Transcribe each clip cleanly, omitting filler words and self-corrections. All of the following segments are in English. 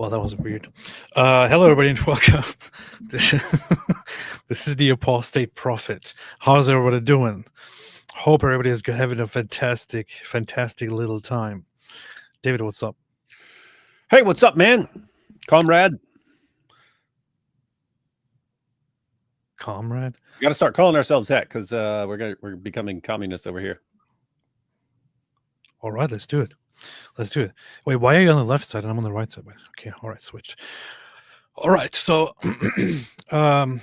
Well, that was weird. Hello, everybody, and welcome. This, this is the Apostate Prophet. How's everybody doing? Hope everybody is having a fantastic little time. David, what's up? Hey, what's up, man? Comrade. Comrade? Got to start calling ourselves that because we're becoming communists over here. All right, let's do it. Let's do it. Wait, why are you on the left side and I'm on the right side? Okay, all right, switch. All right, so I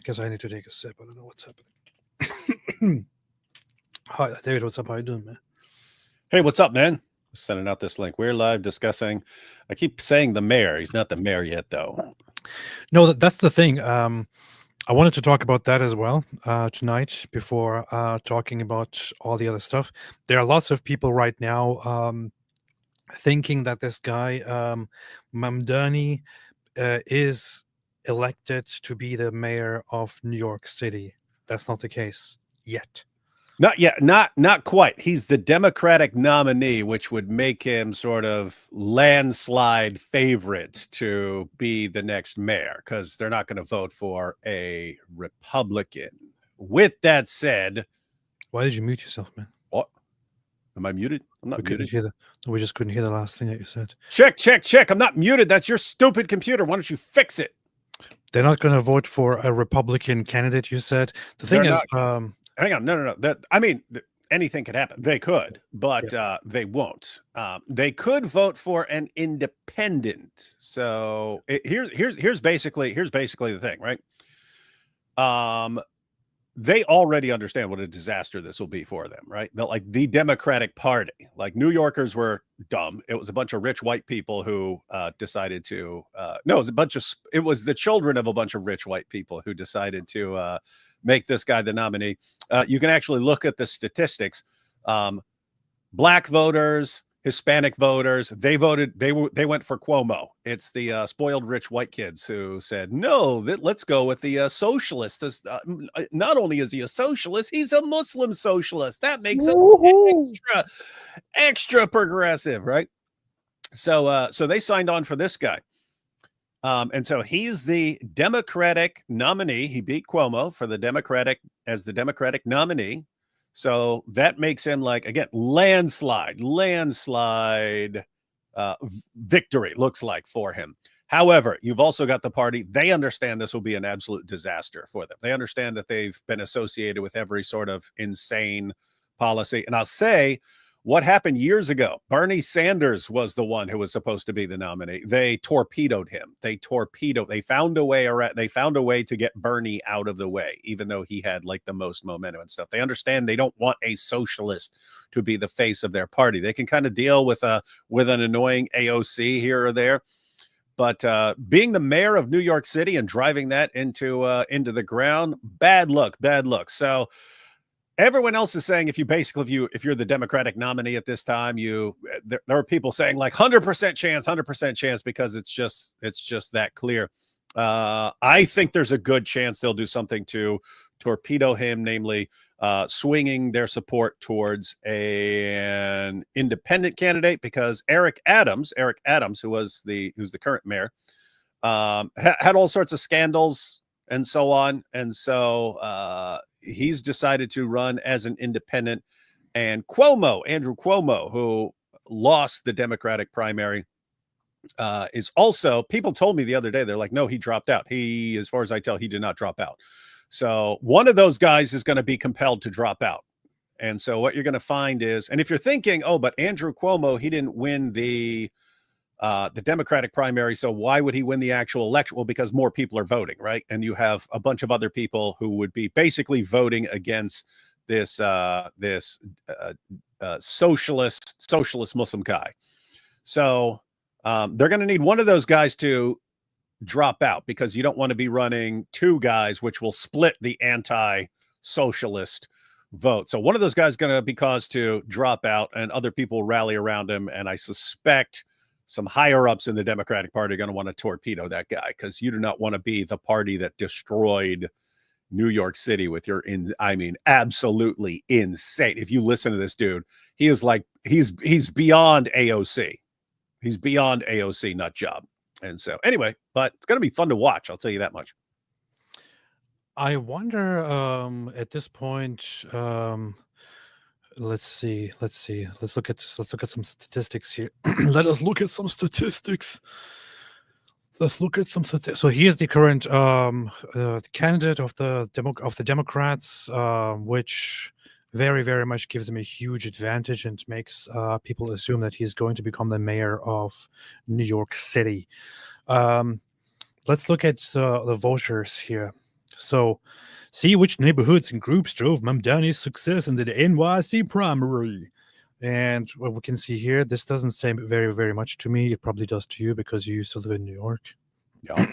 guess I need to take a sip. I don't know what's happening. Hi, David, what's up? How you doing, man? Hey, what's up, man? Sending out this link. We're live discussing. I keep saying the mayor. He's not the mayor yet, though. No, that's the thing. I wanted to talk about that as well tonight before talking about all the other stuff. There are lots of people right now thinking that this guy, Mamdani, is elected to be the mayor of New York City. That's not the case yet. Not yet. Not quite. He's the Democratic nominee, which would make him sort of landslide favorite to be the next mayor because they're not going to vote for a Republican. With that said, why did you mute yourself, man? What? Am I muted? I'm not muted. We just couldn't hear the last thing that you said. Check. I'm not muted. That's your stupid computer. Why don't you fix it? They're not going to vote for a Republican candidate, you said. The thing is... hang on. No. Anything could happen. They could, but they won't. They could vote for an independent. So here's basically the thing, right? They already understand what a disaster this will be for them, right? Like the Democratic Party, like New Yorkers were dumb. It was a bunch of rich white people who decided to. No, it was the children of a bunch of rich white people who decided to make this guy the nominee. You can actually look at the statistics. Black voters, Hispanic voters, they voted. They went for Cuomo. It's the spoiled rich white kids who said, no, let's go with the socialist. Not only is he a socialist, he's a Muslim socialist. That makes us extra progressive, right? So they signed on for this guy. And so he's the Democratic nominee. He beat Cuomo for the Democratic nominee. So that makes him, like, again, landslide victory looks like for him. However, you've also got the party. They understand this will be an absolute disaster for them. They understand that they've been associated with every sort of insane policy. And I'll say, what happened years ago? Bernie Sanders was the one who was supposed to be the nominee. They torpedoed him. They found a way to get Bernie out of the way, even though he had like the most momentum and stuff. They understand they don't want a socialist to be the face of their party. They can kind of deal with an annoying AOC here or there. But being the mayor of New York City and driving that into the ground, bad luck. So everyone else is saying if you're the Democratic nominee at this time, there are people saying like 100% chance because it's just that clear. I think there's a good chance they'll do something to torpedo him, namely swinging their support towards an independent candidate, because Eric Adams, who's the current mayor, had all sorts of scandals and so on, and so he's decided to run as an independent. And Andrew Cuomo, who lost the Democratic primary, is also, people told me the other day, they're like, no, he dropped out. As far as I tell, he did not drop out. So one of those guys is going to be compelled to drop out. And so what you're going to find is, and if you're thinking, oh, but Andrew Cuomo, he didn't win the Democratic primary, so why would he win the actual election? Well, because more people are voting, right? And you have a bunch of other people who would be basically voting against this socialist Muslim guy. So they're going to need one of those guys to drop out, because you don't want to be running two guys, which will split the anti-socialist vote. So one of those guys is going to be caused to drop out, and other people rally around him. And I suspect some higher ups in the Democratic Party are going to want to torpedo that guy, because you do not want to be the party that destroyed New York City with your absolutely insane. If you listen to this dude, he is like, he's beyond AOC. He's beyond AOC nut job. And so, anyway, but it's going to be fun to watch. I'll tell you that much. I wonder at this point. Let's see. Let's see. Let's look at some statistics here. Let us look at some statistics. Let's look at some statistics. So here's the current candidate of the Democrats, which very very much gives him a huge advantage and makes people assume that he's going to become the mayor of New York City. Let's look at the voters here. So, see which neighborhoods and groups drove Mamdani's success in the NYC primary. And what we can see here, this doesn't say very, very much to me. It probably does to you because you used to live in New York. Yeah.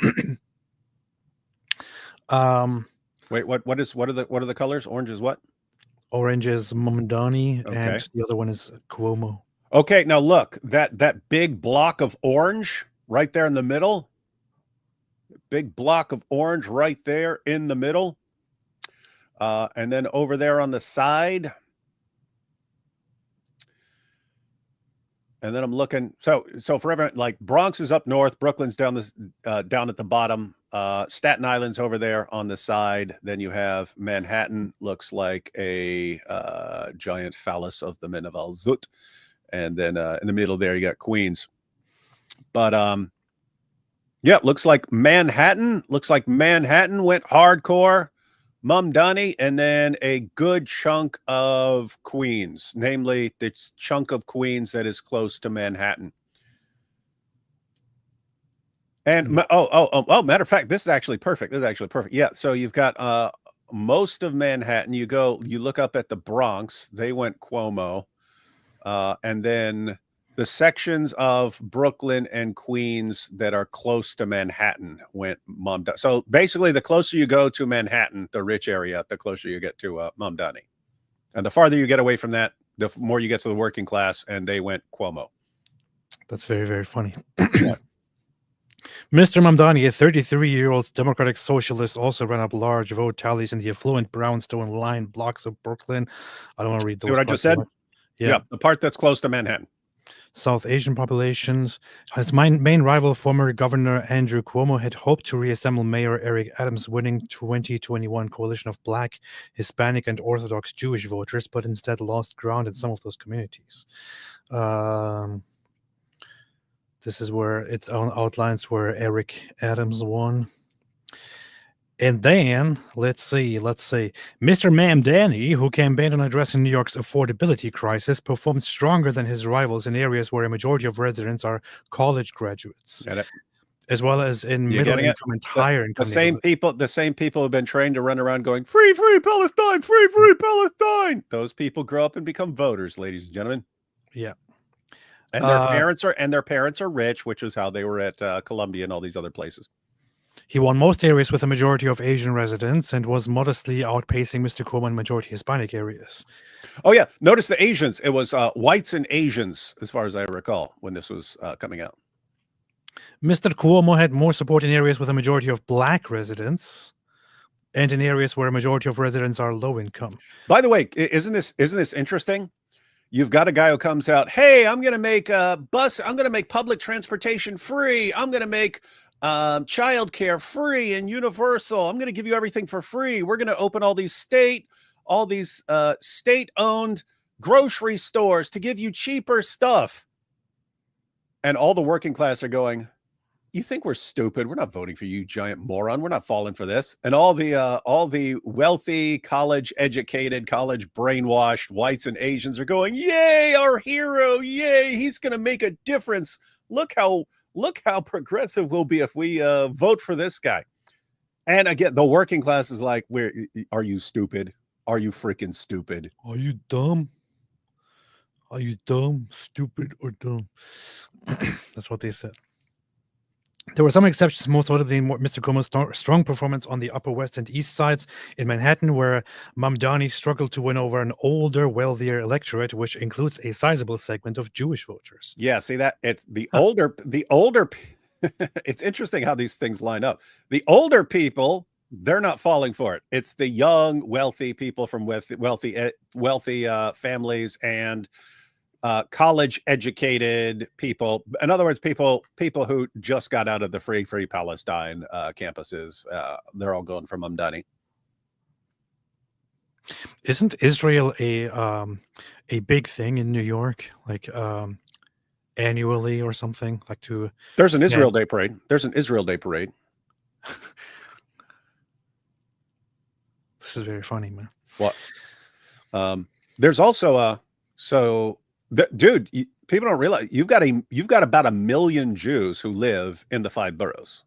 Wait, what are the colors? Orange is what? Orange is Mamdani, Okay. and the other one is Cuomo. Okay, now look, that big block of orange right there in the middle. Big block of orange right there in the middle. And then over there on the side. And then I'm looking. So for everyone, like Bronx is up north, Brooklyn's down at the bottom. Staten Island's over there on the side. Then you have Manhattan, looks like a giant phallus of the men of Al-Zut. And then in the middle there, you got Queens. But yeah, looks like Manhattan went hardcore, Mamdani, and then a good chunk of Queens, namely the chunk of Queens that is close to Manhattan. And matter of fact, this is actually perfect. Yeah, so you've got most of Manhattan. You look up at the Bronx, they went Cuomo, and then the sections of Brooklyn and Queens that are close to Manhattan went Mamdani. So basically, the closer you go to Manhattan, the rich area, the closer you get to Mamdani. And the farther you get away from that, the more you get to the working class, and they went Cuomo. That's very, very funny. Yeah. Mr. Mamdani, a 33-year-old Democratic Socialist, also ran up large vote tallies in the affluent brownstone lined blocks of Brooklyn. I don't want to read those. See what I just said? Yeah, the part that's close to Manhattan. South Asian populations. His main rival, former Governor Andrew Cuomo, had hoped to reassemble Mayor Eric Adams' winning 2021 coalition of Black, Hispanic, and Orthodox Jewish voters, but instead lost ground in some of those communities. This is where it outlines where Eric Adams won. And then, let's see, Mr. Mamdani, who campaigned on addressing New York's affordability crisis, performed stronger than his rivals in areas where a majority of residents are college graduates, as well as in middle income and higher income. The same people have been trained to run around going, free, free Palestine, free, free Palestine. Those people grow up and become voters, ladies and gentlemen. Yeah. And their parents are rich, which is how they were at Columbia and all these other places. He won most areas with a majority of Asian residents and was modestly outpacing Mr. Cuomo in majority Hispanic areas. Oh, yeah. Notice the Asians. It was whites and Asians, as far as I recall, when this was coming out. Mr. Cuomo had more support in areas with a majority of Black residents and in areas where a majority of residents are low income. By the way, isn't this interesting? You've got a guy who comes out, hey, I'm going to make I'm going to make public transportation free. I'm going to make childcare free and universal. I'm going to give you everything for free. We're going to open all these state-owned grocery stores to give you cheaper stuff. And all the working class are going, you think we're stupid? We're not voting for you, giant moron. We're not falling for this. And all the wealthy, college-educated, college-brainwashed whites and Asians are going, yay, our hero, yay, he's going to make a difference. Look how progressive we'll be if we vote for this guy. And again, the working class is like, are you stupid? Are you freaking stupid? Are you dumb? Are you dumb, stupid, or dumb? That's what they said. There were some exceptions, most notably Mr. Cuomo's strong performance on the Upper West and East Sides in Manhattan, where Mamdani struggled to win over an older, wealthier electorate, which includes a sizable segment of Jewish voters. Yeah, see that? It's the older. It's interesting how these things line up. The older people, they're not falling for it. It's the young, wealthy people from wealthy families and college educated people. In other words, people who just got out of the free Palestine campuses. They're all going from Mamdani. Isn't Israel a big thing in New York, like annually or something, like to There's an Israel stand? Day parade. There's an Israel Day parade. This is very funny, man. What? There's also dude. People don't realize you've got about 1 million Jews who live in the 5 boroughs.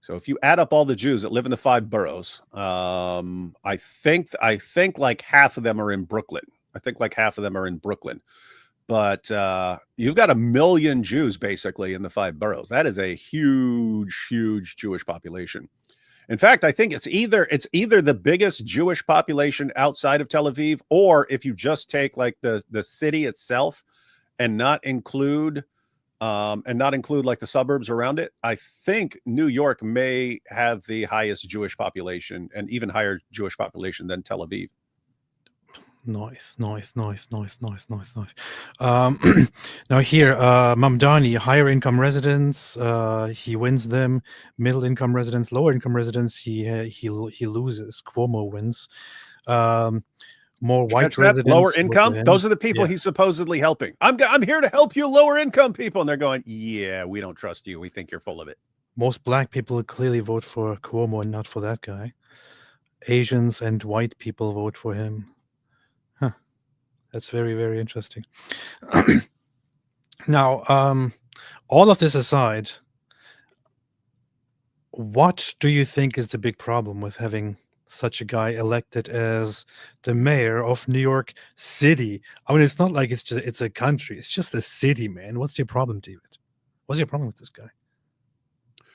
So if you add up all the Jews that live in the 5 boroughs, I think like half of them are in Brooklyn. I think like half of them are in Brooklyn. But you've got 1 million Jews basically in the 5 boroughs. That is a huge, huge Jewish population. In fact, I think it's either the biggest Jewish population outside of Tel Aviv, or if you just take like the city itself and not include like the suburbs around it, I think New York may have the highest Jewish population and even higher Jewish population than Tel Aviv. Nice. Now here, Mamdani, higher income residents, he wins them. Middle income residents, lower income residents, he loses. Cuomo wins. More white Catch that? Lower residents vote for income. him. Those are the people Yeah. he's supposedly helping. I'm here to help you, lower income people, and they're going, yeah, we don't trust you. We think you're full of it. Most black people clearly vote for Cuomo and not for that guy. Asians and white people vote for him. Huh. That's very, very interesting. Now, all of this aside, what do you think is the big problem with having such a guy elected as the mayor of New York City? I mean, it's not like it's a country. It's just a city, man. What's your problem, David? What's your problem with this guy?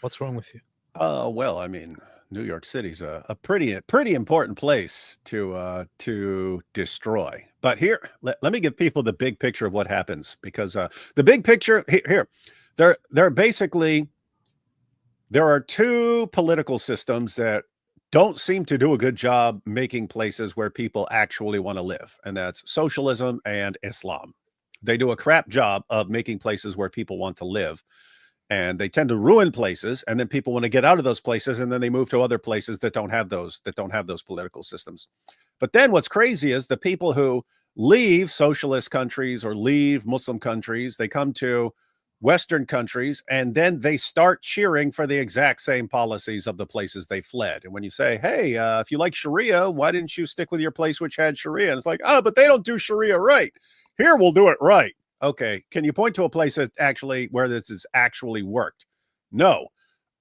What's wrong with you? Well, I mean, New York City's a pretty important place to destroy. But here, let me give people the big picture of what happens, because the big picture here, there basically there are 2 political systems that don't seem to do a good job making places where people actually want to live, and that's socialism and Islam. They do a crap job of making places where people want to live, and they tend to ruin places, and then people want to get out of those places, and then they move to other places that don't have those political systems. But then what's crazy is the people who leave socialist countries or leave Muslim countries, they come to Western countries, and then they start cheering for the exact same policies of the places they fled. And when you say, hey, if you like Sharia, why didn't you stick with your place which had Sharia? And it's like, oh, but they don't do Sharia right. Here, we'll do it right. Okay, can you point to a place that where this has actually worked? No.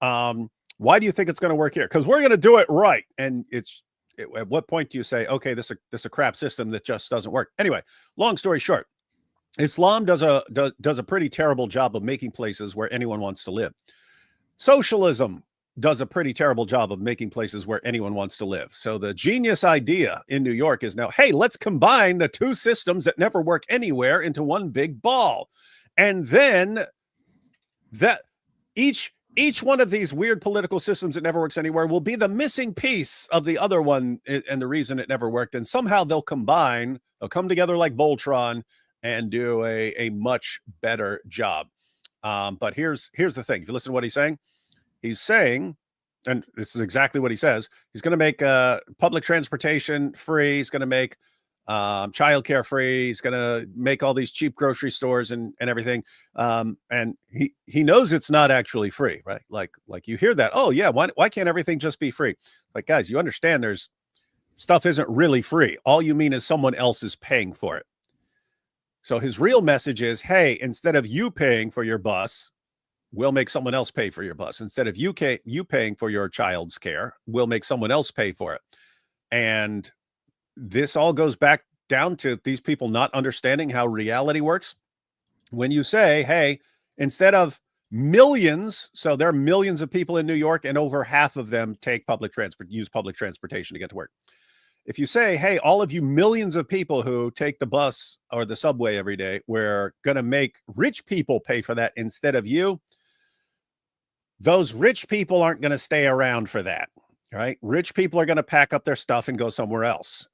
Why do you think it's going to work here? Because we're going to do it right. And at what point do you say, okay, this is a crap system that just doesn't work? Anyway, long story short, Islam does a pretty terrible job of making places where anyone wants to live. Socialism does a pretty terrible job of making places where anyone wants to live. So the genius idea in New York is now, hey, let's combine the 2 systems that never work anywhere into one big ball. And then that each one of these weird political systems that never works anywhere will be the missing piece of the other one, and the reason it never worked. And somehow they'll come together like Voltron and do a much better job. But here's the thing. If you listen to what he's saying, and this is exactly what he says, he's going to make public transportation free. He's going to make childcare free. He's going to make all these cheap grocery stores and everything. And he knows it's not actually free, right? Like you hear that. Oh yeah. Why can't everything just be free? Like, guys, you understand there's stuff isn't really free. All you mean is someone else is paying for it. So his real message is, hey, instead of you paying for your bus, we'll make someone else pay for your bus. Instead of you paying for your child's care, we'll make someone else pay for it. And this all goes back down to these people not understanding how reality works. When you say, hey, instead of millions, so there are millions of people in New York, and over half of them use public transportation to get to work. If you say, hey, all of you millions of people who take the bus or the subway every day, we're going to make rich people pay for that instead of you, those rich people aren't going to stay around for that, right? Rich people are going to pack up their stuff and go somewhere else.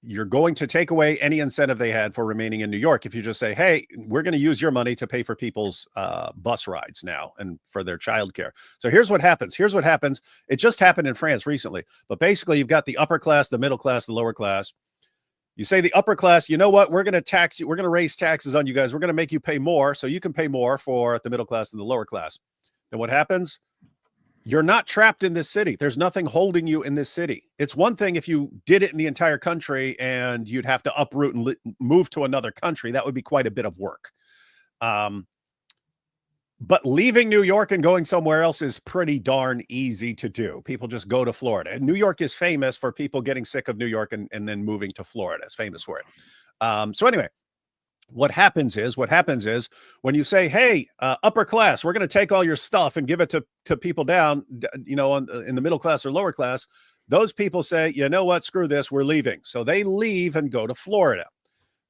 you're going to take away any incentive they had for remaining in New York if you just say, hey, we're going to use your money to pay for people's bus rides now and for their childcare. So here's what happens. It just happened in France recently. But basically, you've got the upper class, the middle class, the lower class. You say the upper class, you know what? We're going to tax you. We're going to raise taxes on you guys. We're going to make you pay more so you can pay more for the middle class and the lower class. Then what happens? You're not trapped in this city. There's nothing holding you in this city. It's one thing if you did it in the entire country and you'd have to uproot and move to another country. That would be quite a bit of work. But leaving New York and going somewhere else is pretty darn easy to do. People just go to Florida. And New York is famous for people getting sick of New York and then moving to Florida. It's famous for it. So anyway, what happens is when you say, hey, upper class, we're going to take all your stuff and give it to people down, in the middle class or lower class, those people say, you know what, screw this, we're leaving. So they leave and go to Florida.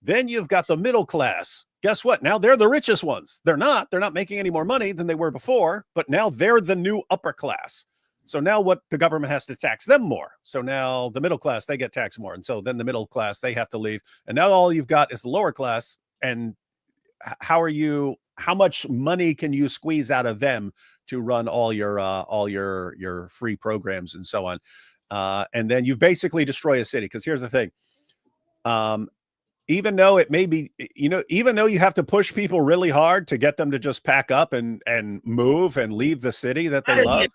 Then you've got the middle class. Guess what? Now they're the richest ones. They're not making any more money than they were before, but now they're the new upper class. So now what the government has to tax them more. So now the middle class, they get taxed more. And so then the middle class, they have to leave. And now all you've got is the lower class. And how much money can you squeeze out of them to run all your free programs and so on? And then you've basically destroyed a city. Because here's the thing. Even though it may be, even though you have to push people really hard to get them to just pack up and move and leave the city that they love,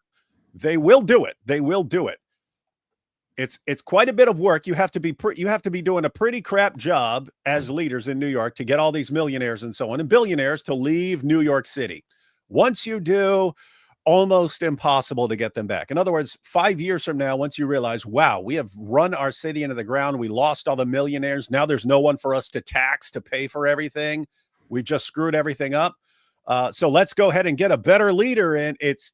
they will do it. They will do it. It's quite a bit of work. You have to be doing a pretty crap job as leaders in New York to get all these millionaires and so on and billionaires to leave New York City. Once you do, almost impossible to get them back. In other words, 5 years from now, once you realize, wow, we have run our city into the ground, we lost all the millionaires. Now there's no one for us to tax to pay for everything. We've just screwed everything up. So let's go ahead and get a better leader. And it's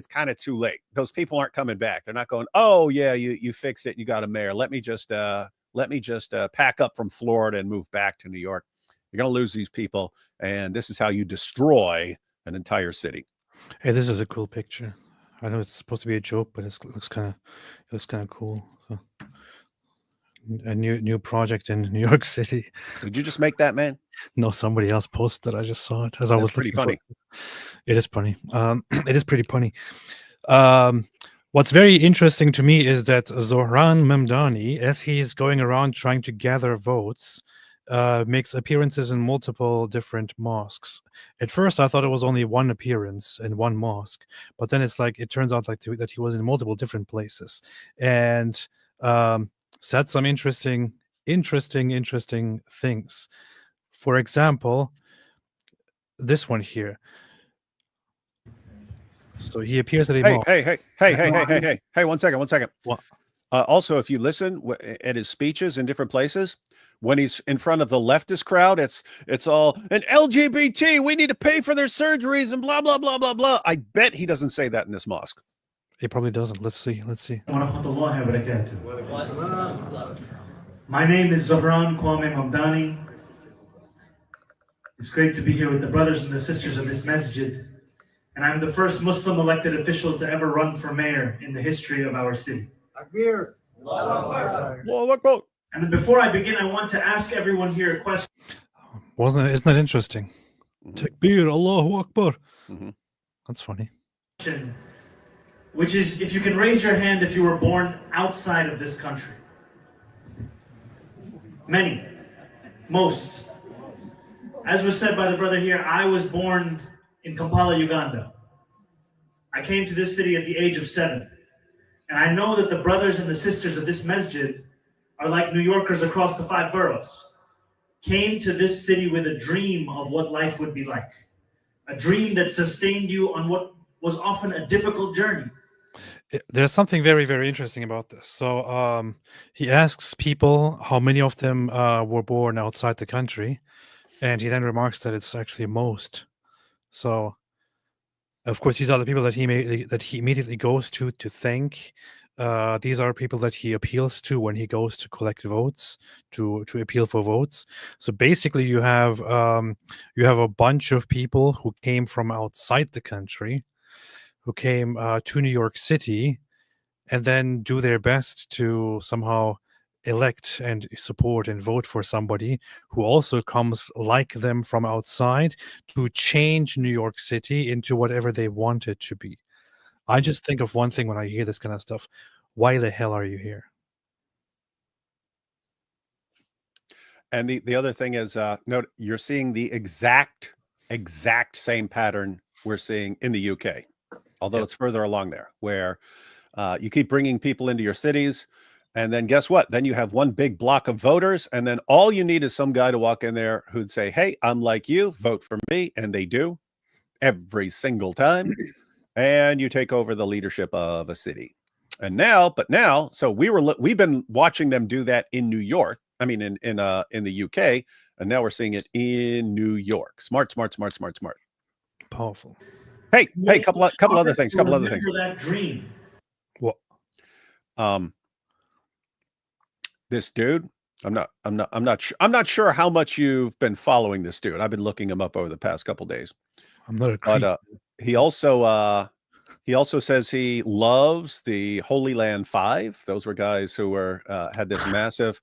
kind of too late. Those people aren't coming back. They're not going, oh yeah, you fix it. You got a mayor. Let me just pack up from Florida and move back to New York. You're going to lose these people. And this is how you destroy an entire city. Hey, this is a cool picture. I know it's supposed to be a joke, but it looks kind of cool. So, a new project in New York City. Did you just make that, man? No, somebody else posted it. I just saw it as I was pretty looking funny. It is funny. It is pretty funny. What's very interesting to me is that Zohran Mamdani, as he's going around trying to gather votes, makes appearances in multiple different mosques. At first, I thought it was only one appearance in one mosque, but then it turns out that he was in multiple different places and said some interesting things. For example, this one here. So he appears at a mosque. Hey! 1 second. What? Also, if you listen at his speeches in different places, when he's in front of the leftist crowd, it's all an LGBT. We need to pay for their surgeries and blah blah blah blah blah. I bet he doesn't say that in this mosque. He probably doesn't. Let's see. My name is Zohran Kwame Mamdani. It's great to be here with the brothers and the sisters of this masjid. And I'm the first Muslim elected official to ever run for mayor in the history of our city. Akbir. And before I begin, I want to ask everyone here a question. Isn't that interesting? Takbir, Allahu Akbar. That's funny. Which is, if you can raise your hand if you were born outside of this country. Many. Most. As was said by the brother here, I was born in Kampala, Uganda. I came to this city at the age of 7. And I know that the brothers and the sisters of this masjid are like New Yorkers across the 5 boroughs. Came to this city with a dream of what life would be like. A dream that sustained you on what was often a difficult journey. There's something very, very interesting about this. So he asks people how many of them were born outside the country. And he then remarks that it's actually most. So, of course, these are the people that he immediately goes to thank. These are people that he appeals to when he goes to collect votes, to appeal for votes. So basically, you have a bunch of people who came from outside the country, who came to New York City, and then do their best to somehow elect and support and vote for somebody who also comes like them from outside to change New York City into whatever they want it to be. I just think of one thing when I hear this kind of stuff. Why the hell are you here? And the other thing is, note you're seeing the exact same pattern we're seeing in the UK, although Yep. it's further along there, where you keep bringing people into your cities, and then guess what? Then you have one big block of voters, and then all you need is some guy to walk in there who'd say, "Hey, I'm like you, vote for me," and they do every single time, and you take over the leadership of a city. And now, so we've been watching them do that in New York. I mean, in the UK, and now we're seeing it in New York. Smart, smart, smart, smart, smart. Powerful. Hey, couple other things. Remember that dream. What? This dude, I'm not sure how much you've been following this dude. I've been looking him up over the past couple days. I'm not a creep. But he also says he loves the Holy Land Five. Those were guys who were had this massive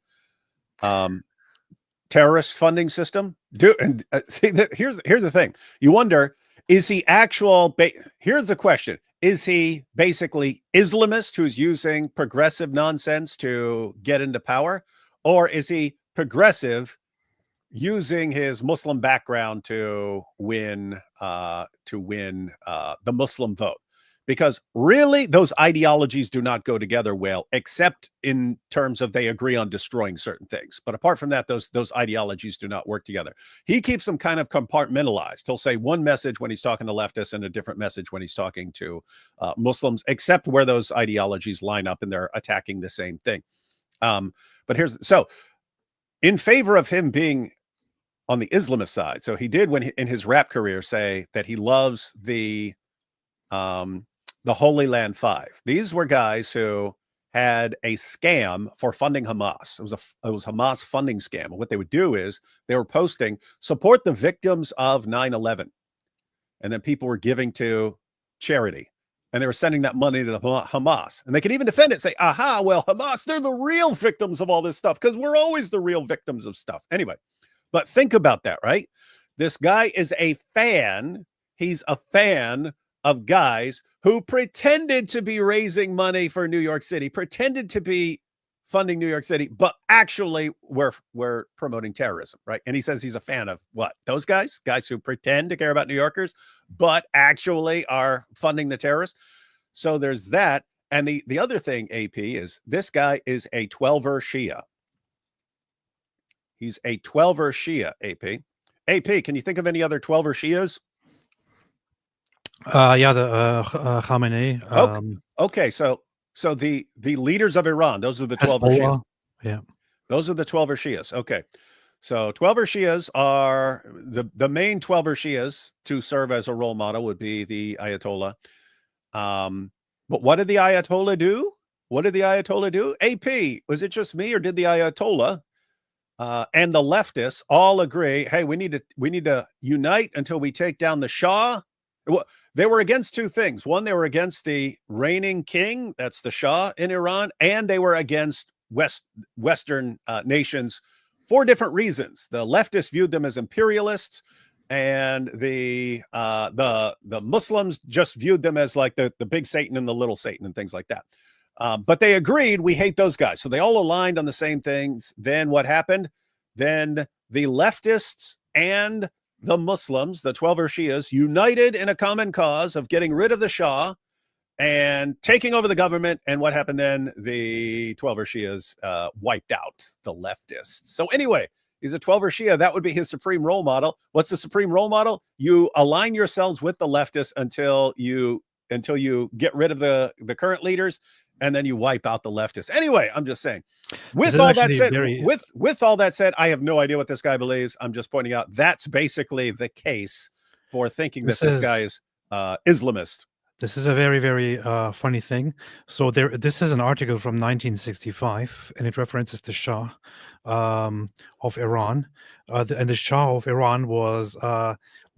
terrorist funding system. Dude, and see, here's the thing. You wonder, is he here's the question. Is he basically Islamist who's using progressive nonsense to get into power? Or is he progressive using his Muslim background to win the Muslim vote? Because really, those ideologies do not go together well, except in terms of they agree on destroying certain things. But apart from that, those ideologies do not work together. He keeps them kind of compartmentalized. He'll say one message when he's talking to leftists and a different message when he's talking to Muslims, except where those ideologies line up and they're attacking the same thing. But so in favor of him being on the Islamist side. So he did in his rap career say that he loves the Holy Land Five. These were guys who had a scam for funding Hamas. It was Hamas funding scam. And what they would do is they were posting support the victims of 9/11, and then people were giving to charity, and they were sending that money to the Hamas, and they could even defend it, say, "Aha, well, Hamas, they're the real victims of all this stuff because we're always the real victims of stuff." Anyway. But think about that, right? This guy is a fan. He's a fan of guys who pretended to be raising money for New York City, pretended to be funding New York City, but actually were promoting terrorism, right? And he says he's a fan of what? Those guys who pretend to care about New Yorkers, but actually are funding the terrorists. So there's that. And the other thing, AP, is this guy is a 12er Shia. He's a 12er Shia, AP. AP, can you think of any other 12er Shias? Yeah, the Khamenei. Okay, so the leaders of Iran, those are the 12er Hezbollah. Shias. Yeah. Those are the 12er Shias. Okay. So 12er Shias are the main 12er Shias to serve as a role model would be the Ayatollah. But what did the Ayatollah do? What did the Ayatollah do? AP, was it just me, or did the Ayatollah and the leftists all agree, hey, we need to unite until we take down the Shah? Well, they were against two things. One, they were against the reigning king, that's the Shah in Iran, and they were against Western nations for different reasons. The leftists viewed them as imperialists, and the Muslims just viewed them as like the big Satan and the little Satan and things like that. But they agreed, we hate those guys. So they all aligned on the same things. Then what happened? Then the leftists and the Muslims, the 12er Shias, united in a common cause of getting rid of the Shah and taking over the government. And what happened then? The 12er Shias wiped out the leftists. So anyway, he's a 12er Shia. That would be his supreme role model. What's the supreme role model? You align yourselves with the leftists until you get rid of the current leaders, and then you wipe out the leftists. Anyway, I'm just saying. With all that said, with all that said, I have no idea what this guy believes. I'm just pointing out that's basically the case for thinking that this guy is Islamist. This is a very, very funny thing. So this is an article from 1965, and it references the Shah of Iran. And the Shah of Iran was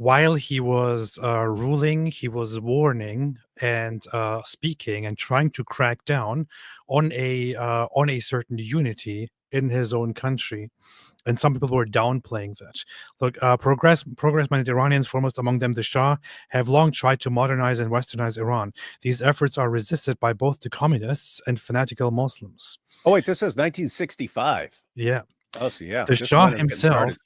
while he was ruling, he was warning and speaking and trying to crack down on a certain unity in his own country. And some people were downplaying that. Look, progress-minded Iranians, foremost among them the Shah, have long tried to modernize and westernize Iran. These efforts are resisted by both the communists and fanatical Muslims. Oh wait, this says 1965. Yeah. Oh, so yeah, The this is Shah when it's getting himself started.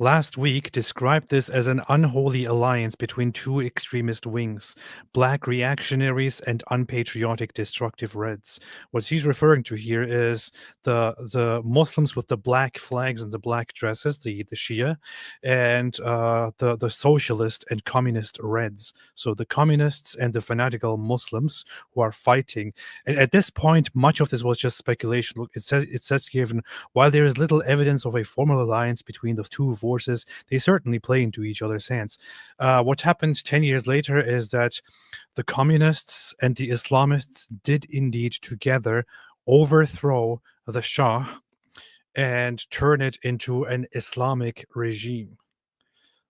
last week described this as an unholy alliance between two extremist wings, black reactionaries and unpatriotic destructive Reds. What he's referring to here is the Muslims with the black flags and the black dresses, the Shia, and the socialist and communist Reds. So the communists and the fanatical Muslims who are fighting. And at this point, much of this was just speculation. Look, it says here, while there is little evidence of a formal alliance between the two forces, they certainly play into each other's hands. What happened 10 years later is that the communists and the Islamists did indeed together overthrow the Shah and turn it into an Islamic regime.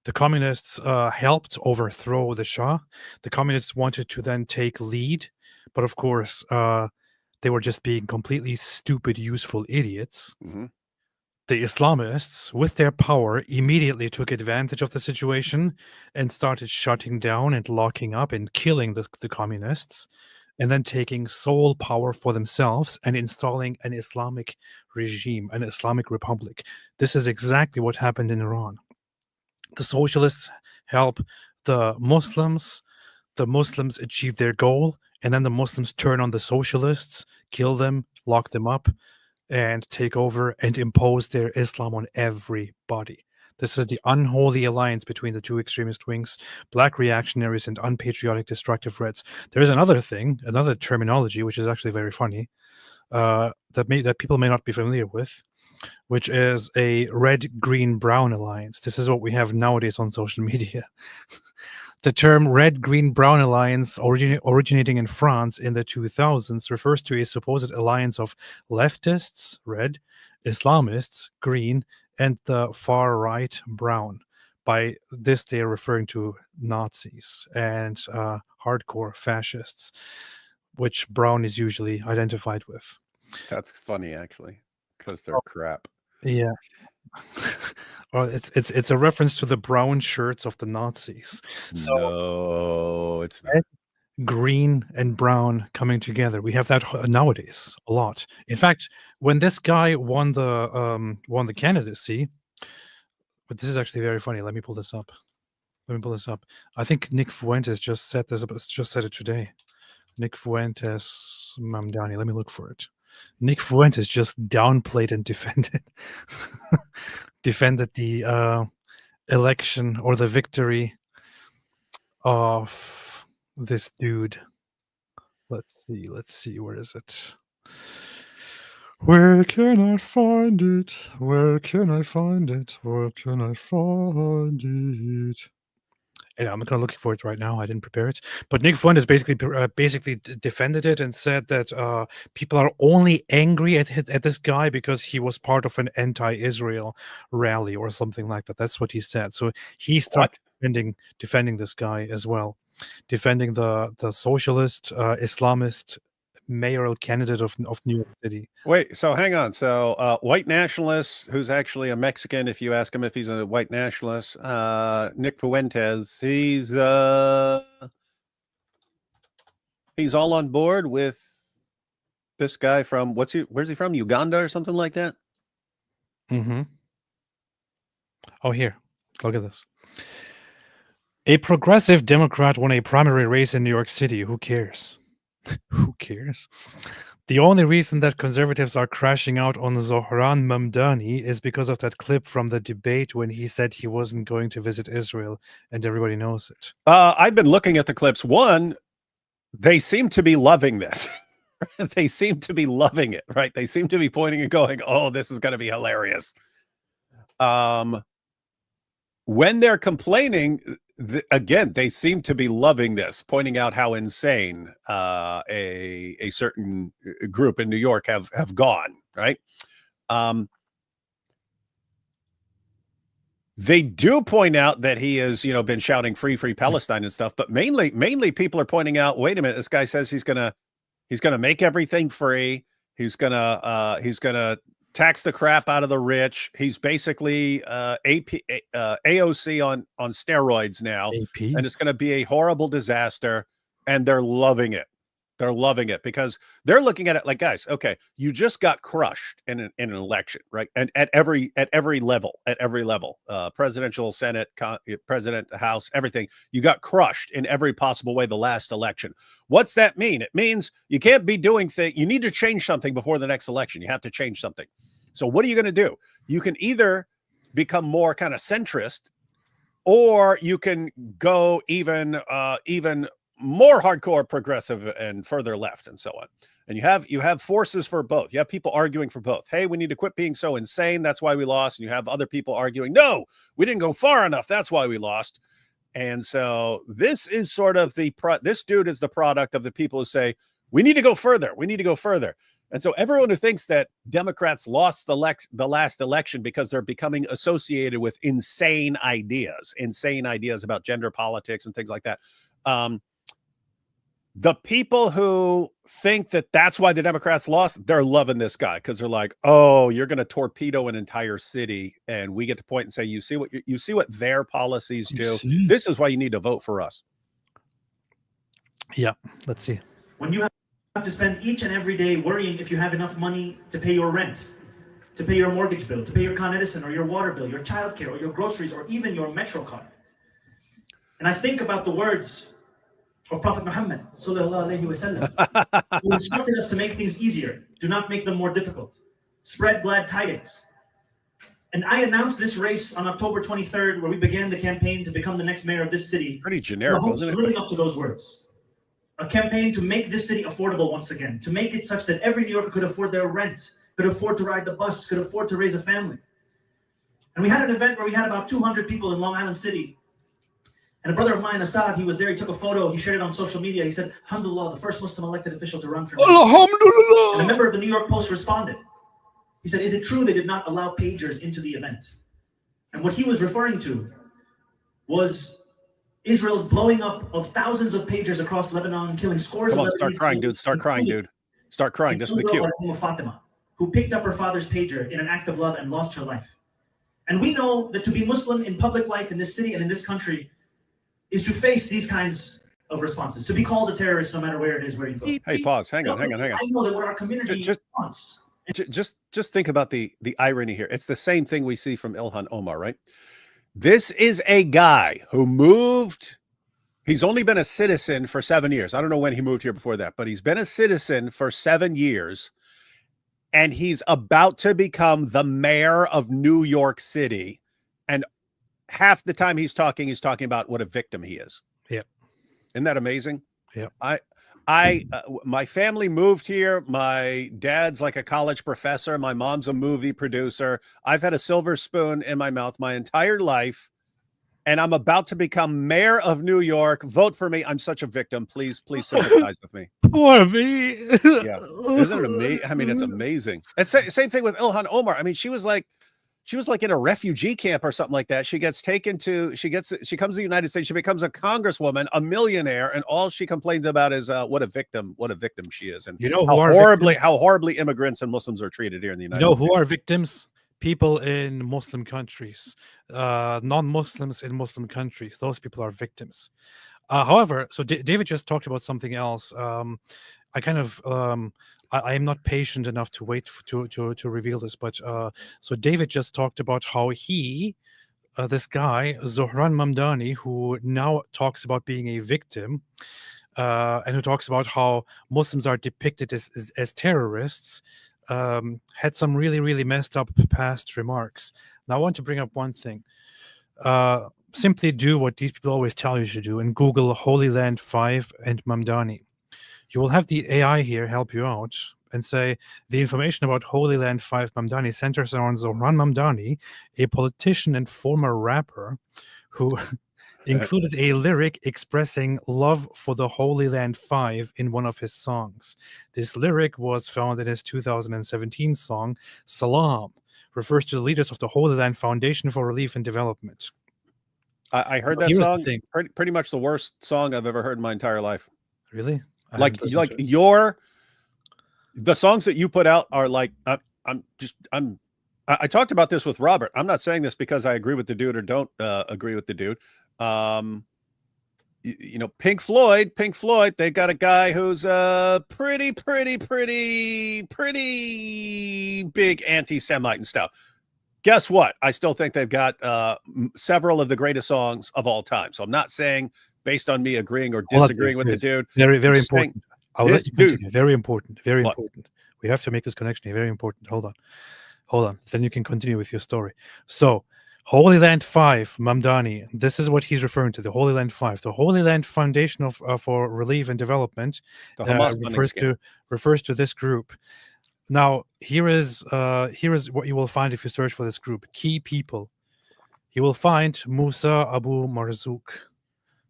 The communists helped overthrow the Shah. The communists wanted to then take lead, but of course, they were just being completely stupid, useful idiots. Mhm. The Islamists, with their power, immediately took advantage of the situation and started shutting down and locking up and killing the communists, and then taking sole power for themselves and installing an Islamic regime, an Islamic republic. This is exactly what happened in Iran. The socialists help the Muslims achieve their goal, and then the Muslims turn on the socialists, kill them, lock them up, and take over and impose their Islam on everybody. This is the unholy alliance between the two extremist wings, black reactionaries and unpatriotic destructive Reds. There is another thing, another terminology, which is actually very funny, that people may not be familiar with, which is a red, green, brown alliance. This is what we have nowadays on social media. The term red, green, brown alliance, originating in France in the 2000s, refers to a supposed alliance of leftists, red, Islamists, green, and the far right, brown. By this, they are referring to Nazis and hardcore fascists, which brown is usually identified with. That's funny, actually, because they're crap. Yeah. Well, it's a reference to the brown shirts of the Nazis. So No, it's not. red, green, and brown coming together. We have that nowadays a lot. In fact, when this guy won the candidacy, but this is actually very funny. Let me pull this up. I think Nick Fuentes just said this. Just said it today. Nick Fuentes Mamdani. Let me look for it. Nick Fuentes just downplayed and defended the election or the victory of this dude. Let's see, where is it? Where can I find it? Where can I find it? Where can I find it? Yeah, I'm not looking for it right now. I didn't prepare it. But Nick Fuentes basically defended it and said that people are only angry at this guy because he was part of an anti-Israel rally or something like that. That's what he said. So he started defending this guy as well, defending the socialist Islamist mayoral candidate of New York City. Wait, so hang on. So white nationalist who's actually a Mexican, if you ask him if he's a white nationalist, Nick Fuentes, he's all on board with this guy from where's he from? Uganda or something like that? Mm-hmm. Oh, here. Look at this. A progressive Democrat won a primary race in New York City. Who cares? Who cares? The only reason that conservatives are crashing out on Zohran Mamdani is because of that clip from the debate when he said he wasn't going to visit Israel, and everybody knows it. I've been looking at the clips. One, they seem to be loving this. They seem to be loving it, right? They seem to be pointing and going, "Oh, this is going to be hilarious." When they're complaining, again, they seem to be loving this, pointing out how insane a certain group in New York have gone, right? They do point out that he has, been shouting free Palestine and stuff, but mainly people are pointing out, wait a minute, this guy says he's gonna make everything free. He's gonna tax the crap out of the rich. He's basically AOC on steroids now, AP. and it's gonna be a horrible disaster. And they're loving it. They're loving it because they're looking at it like, guys, okay, you just got crushed in an election, right? And at every level, presidential, Senate, president, House, everything, you got crushed in every possible way the last election. What's that mean? It means you can't be doing things. You need to change something before the next election. You have to change something. So what are you going to do? You can either become more kind of centrist, or you can go even more hardcore progressive and further left and so on. And you have forces for both. You have people arguing for both. Hey, we need to quit being so insane. That's why we lost. And you have other people arguing, no, we didn't go far enough. That's why we lost. And so this is sort of this dude is the product of the people who say, we need to go further. We need to go further. And so everyone who thinks that Democrats lost the last election because they're becoming associated with insane ideas about gender politics and things like that. The people who think that that's why the Democrats lost, they're loving this guy because they're like, oh, you're going to torpedo an entire city. And we get to point and say, you see what their policies do. This is why you need to vote for us. Yeah, let's see. When you have to spend each and every day worrying if you have enough money to pay your rent, to pay your mortgage bill, to pay your Con Edison or your water bill, your childcare or your groceries, or even your Metro card. And I think about the words of Prophet Muhammad sallallahu alaihi wasallam, who instructed us to make things easier. Do not make them more difficult. Spread glad tidings. And I announced this race on October 23rd, where we began the campaign to become the next mayor of this city. Pretty generic, wasn't it? Living up to those words. A campaign to make this city affordable once again, to make it such that every New Yorker could afford their rent, could afford to ride the bus, could afford to raise a family. And we had an event where we had about 200 people in Long Island City. And a brother of mine, Assad, he was there, he took a photo, he shared it on social media. He said, Alhamdulillah, the first Muslim elected official to run for mayor. Alhamdulillah. And a member of the New York Post responded. He said, is it true they did not allow pagers into the event? And what he was referring to was Israel's blowing up of thousands of pagers across Lebanon, killing scores of Lebanese. Start crying, dude. Start crying, dude. Start crying. This is the cue. Fatima, who picked up her father's pager in an act of love and lost her life. And we know that to be Muslim in public life in this city and in this country is to face these kinds of responses, to be called a terrorist no matter where it is where you go. Hey, pause. Hang on. I know that what our community wants. Just think about the irony here. It's the same thing we see from Ilhan Omar, right? This is a guy who moved. He's only been a citizen for 7 years. I don't know when he moved here before that, but he's been a citizen for 7 years. And he's about to become the mayor of New York City. And half the time he's talking about what a victim he is. Yeah. Isn't that amazing? Yeah. My family moved here. My dad's like a college professor. My mom's a movie producer. I've had a silver spoon in my mouth my entire life. And I'm about to become mayor of New York. Vote for me. I'm such a victim. Please sympathize with me. Poor me. Yeah. Isn't it amazing? I mean, it's amazing. It's same thing with Ilhan Omar. I mean, she was like in a refugee camp or something like that. She comes to the United States. She becomes a congresswoman, a millionaire, and all she complains about is what a victim she is, and how horribly immigrants and Muslims are treated here in the United States. Who are victims? People in Muslim countries, non-Muslims in Muslim countries. Those people are victims. However, so David just talked about something else. I kind of I am not patient enough to wait to reveal this, but so David just talked about how this guy Zohran Mamdani, who now talks about being a victim, and who talks about how Muslims are depicted as terrorists, had some really messed up past remarks. Now I want to bring up one thing. Simply do what these people always tell you to do and Google Holy Land 5 and Mamdani. You will have the AI here help you out and say the information about Holy Land 5 Mamdani centers around Zohran Mamdani, a politician and former rapper who included a lyric expressing love for the Holy Land 5 in one of his songs. This lyric was found in his 2017 song, Salam, refers to the leaders of the Holy Land Foundation for Relief and Development. I heard that Here's the song. thing. Pretty much the worst song I've ever heard in my entire life. Really? I Like haven't listened to it. the songs that you put out are like I talked about this with Robert. I'm not saying this because I agree with the dude or don't agree with the dude. You know, Pink Floyd, they got a guy who's pretty big anti-Semite and stuff. Guess what? I still think they've got several of the greatest songs of all time. So I'm not saying based on me agreeing or disagreeing with the dude. Very I'm just saying important. I'll this let you continue. dude- Very important. Very What? important. We have to make this connection here. Very important. Hold on. Then you can continue with your story. So, Holy Land 5, Mamdani. This is what he's referring to. The Holy Land 5, the Holy Land Foundation for Relief and Development, The Hamas funding scheme. refers to this group. Now, here is what you will find if you search for this group. Key people. You will find Musa Abu Marzouk.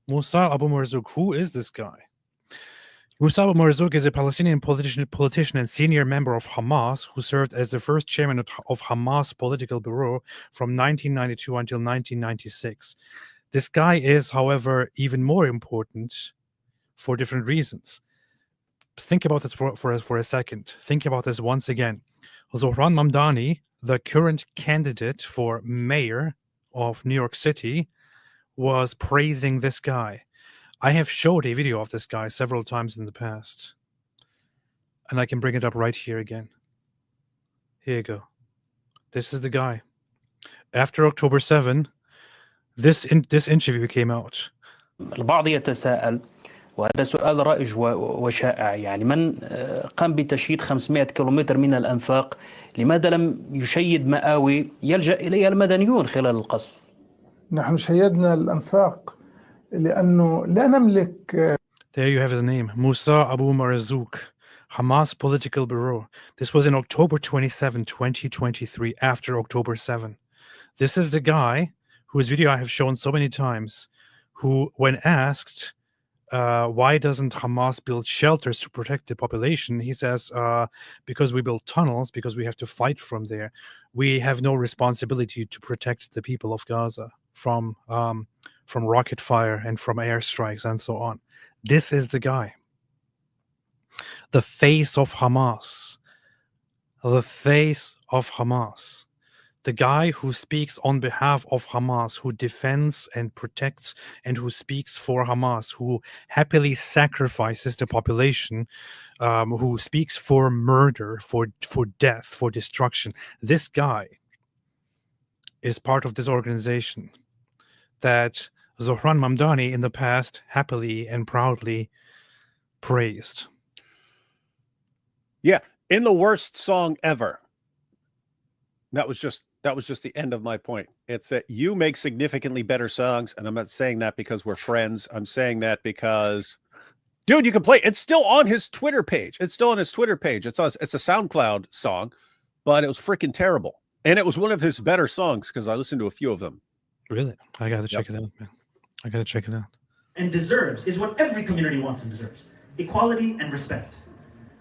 Musa Abu Marzouk. Who is this guy? Musa Abu Marzouk is a Palestinian politician and senior member of Hamas who served as the first chairman of Hamas Political Bureau from 1992 until 1996. This guy is, however, even more important for different reasons. Think about this for a second. Think about this once again. Zohran Mamdani, the current candidate for mayor of New York City, was praising this guy. I have showed a video of this guy several times in the past. And I can bring it up right here again. Here you go. This is the guy. After October 7, this interview came out. البعض يتساءل وهذا سؤال رائج وشائع يعني من قام بتشييد 500 كيلومتر من الأنفاق لماذا لم يشيد مآوي يلجأ إليها المدنيون خلال القصف؟ نحن شيدنا الأنفاق لأنه لا نملك. There you have his name, Musa Abu Marzouk, Hamas Political Bureau. This was in October 27, 2023, after October 7. This is the guy whose video I have shown so many times, who, when asked, why doesn't Hamas build shelters to protect the population? He says, because we build tunnels, because we have to fight from there. We have no responsibility to protect the people of Gaza from rocket fire and from airstrikes and so on. This is the guy. The face of Hamas. The face of Hamas. The guy who speaks on behalf of Hamas, who defends and protects and who speaks for Hamas, who happily sacrifices the population, who speaks for murder, for death, for destruction. This guy is part of this organization that Zohran Mamdani in the past happily and proudly praised. Yeah, in the worst song ever. That was just the end of my point. It's that you make significantly better songs, and I'm not saying that because we're friends. I'm saying that because, dude, you can play. It's still on his Twitter page. It's a SoundCloud song, but it was freaking terrible, and it was one of his better songs because I listened to a few of them. Really, I gotta check it out, man. I gotta check it out. And deserves is what every community wants and deserves: equality and respect.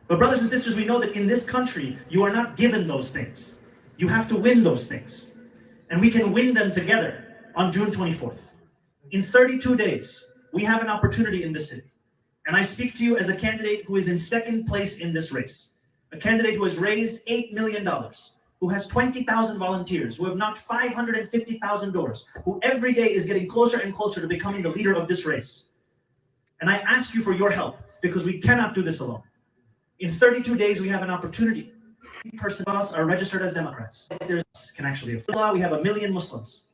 But brothers and sisters, we know that in this country, you are not given those things. You have to win those things. And we can win them together on June 24th. In 32 days, we have an opportunity in this city. And I speak to you as a candidate who is in second place in this race. A candidate who has raised $8 million, who has 20,000 volunteers, who have knocked 550,000 doors, who every day is getting closer and closer to becoming the leader of this race. And I ask you for your help because we cannot do this alone. In 32 days, we have an opportunity. Person of us are registered as Democrats. There's can actually we have 1 million Muslims.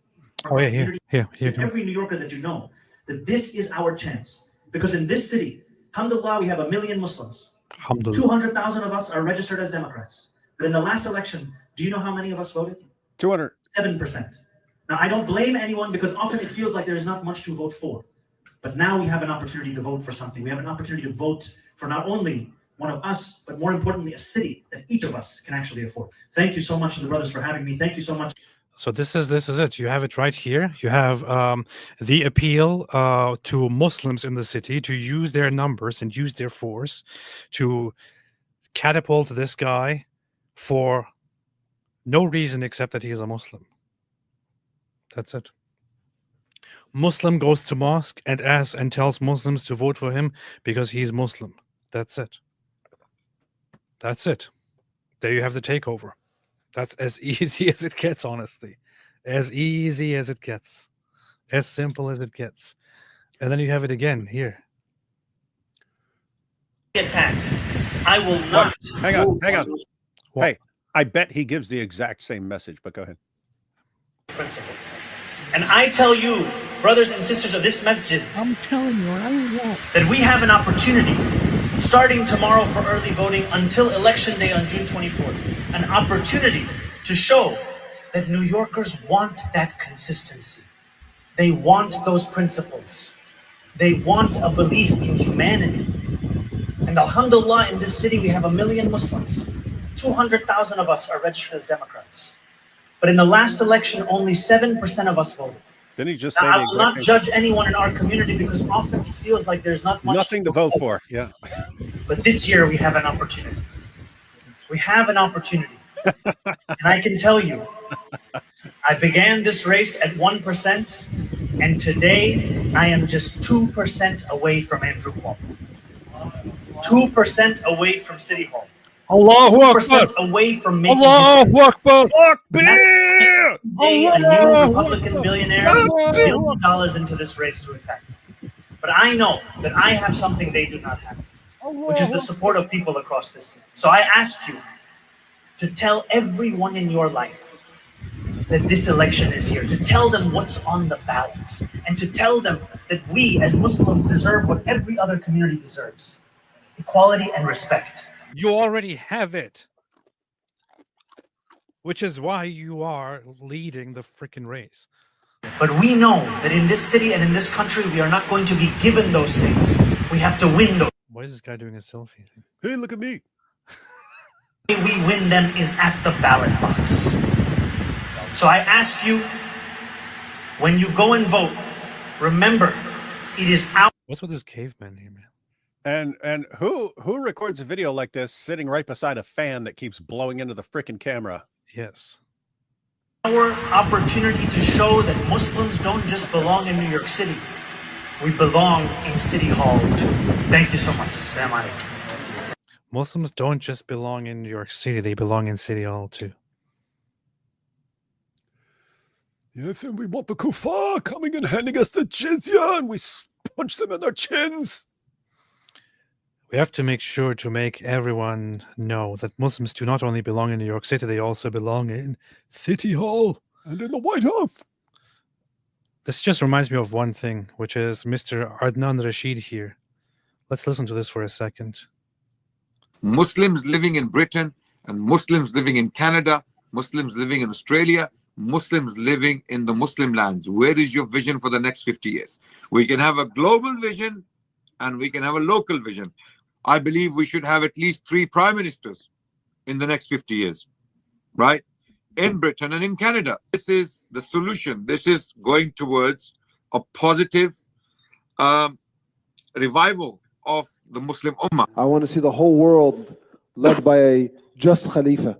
Oh yeah, here. Every New Yorker that you know, that this is our chance. Because in this city, alhamdulillah, we have 1 million Muslims. 200,000 of us are registered as Democrats. But in the last election, do you know how many of us voted? 200. 7%. Now, I don't blame anyone because often it feels like there is not much to vote for. But now we have an opportunity to vote for something. We have an opportunity to vote for not only one of us, but more importantly, a city that each of us can actually afford. Thank you so much to the brothers for having me. Thank you so much. So this is it. You have it right here. You have the appeal to Muslims in the city to use their numbers and use their force to catapult this guy for No reason except that he is a Muslim. That's it. Muslim goes to mosque and asks and tells Muslims to vote for him because he's Muslim. That's it. That's it. There you have the takeover. That's as easy as it gets, honestly. As easy as it gets. As simple as it gets. And then you have it again here. Attacks. I will Watch. not. Hang on. move Hang on. those What? Hey, I bet he gives the exact same message, but go ahead. principles. And I tell you, brothers and sisters of this masjid, I'm telling you, I won't. that we have an opportunity, starting tomorrow for early voting until election day on June 24th, an opportunity to show that New Yorkers want that consistency. They want those principles. They want a belief in humanity. And alhamdulillah, in this city, we have 1 million Muslims. 200,000 of us are registered as Democrats. But in the last election, only 7% of us voted. Didn't he just say Now, I the will exact not same? judge anyone in our community because often it feels like there's not much Nothing to vote for. Yeah. But this year we have an opportunity. We have an opportunity. And I can tell you, I began this race at 1%, and today I am just 2% away from Andrew Cuomo. 2% away from City Hall. Allahu 2% away from making Allahu Akbar! Akbar! a new Allahu Republican billionaire Allahu $1 billion into this race to attack me. But I know that I have something they do not have, which is the support of people across this city. So I ask you to tell everyone in your life that this election is here, to tell them what's on the ballot, and to tell them that we as Muslims deserve what every other community deserves: equality and respect. You already have it. Which is why you are leading the freaking race. But we know that in this city and in this country, we are not going to be given those things. We have to win those. Why is this guy doing a selfie? Hey, look at me. The way we win them is at the ballot box. So I ask you, when you go and vote, remember, it is our What's with this caveman here, man? And who records a video like this sitting right beside a fan that keeps blowing into the freaking camera? Yes. opportunity to show that Muslims don't just belong in New York City. We belong in City Hall too. Thank you so much. Assalamu alaikum. Muslims don't just belong in New York City, they belong in City Hall too. Yes, and we want the kuffar coming and handing us the jizya, and we punch them in their chins. We have to make sure to make everyone know that Muslims do not only belong in New York City, they also belong in City Hall and in the White House. This just reminds me of one thing, which is Mr. Adnan Rashid here. Let's listen to this for a second. Muslims living in Britain and Muslims living in Canada, Muslims living in Australia, Muslims living in the Muslim lands. Where is your vision for the next 50 years? We can have a global vision and we can have a local vision. I believe we should have at least 3 prime ministers in the next 50 years, right? In Britain and in Canada. This is the solution. This is going towards a positive revival of the Muslim Ummah. I want to see the whole world led by a just Khalifa.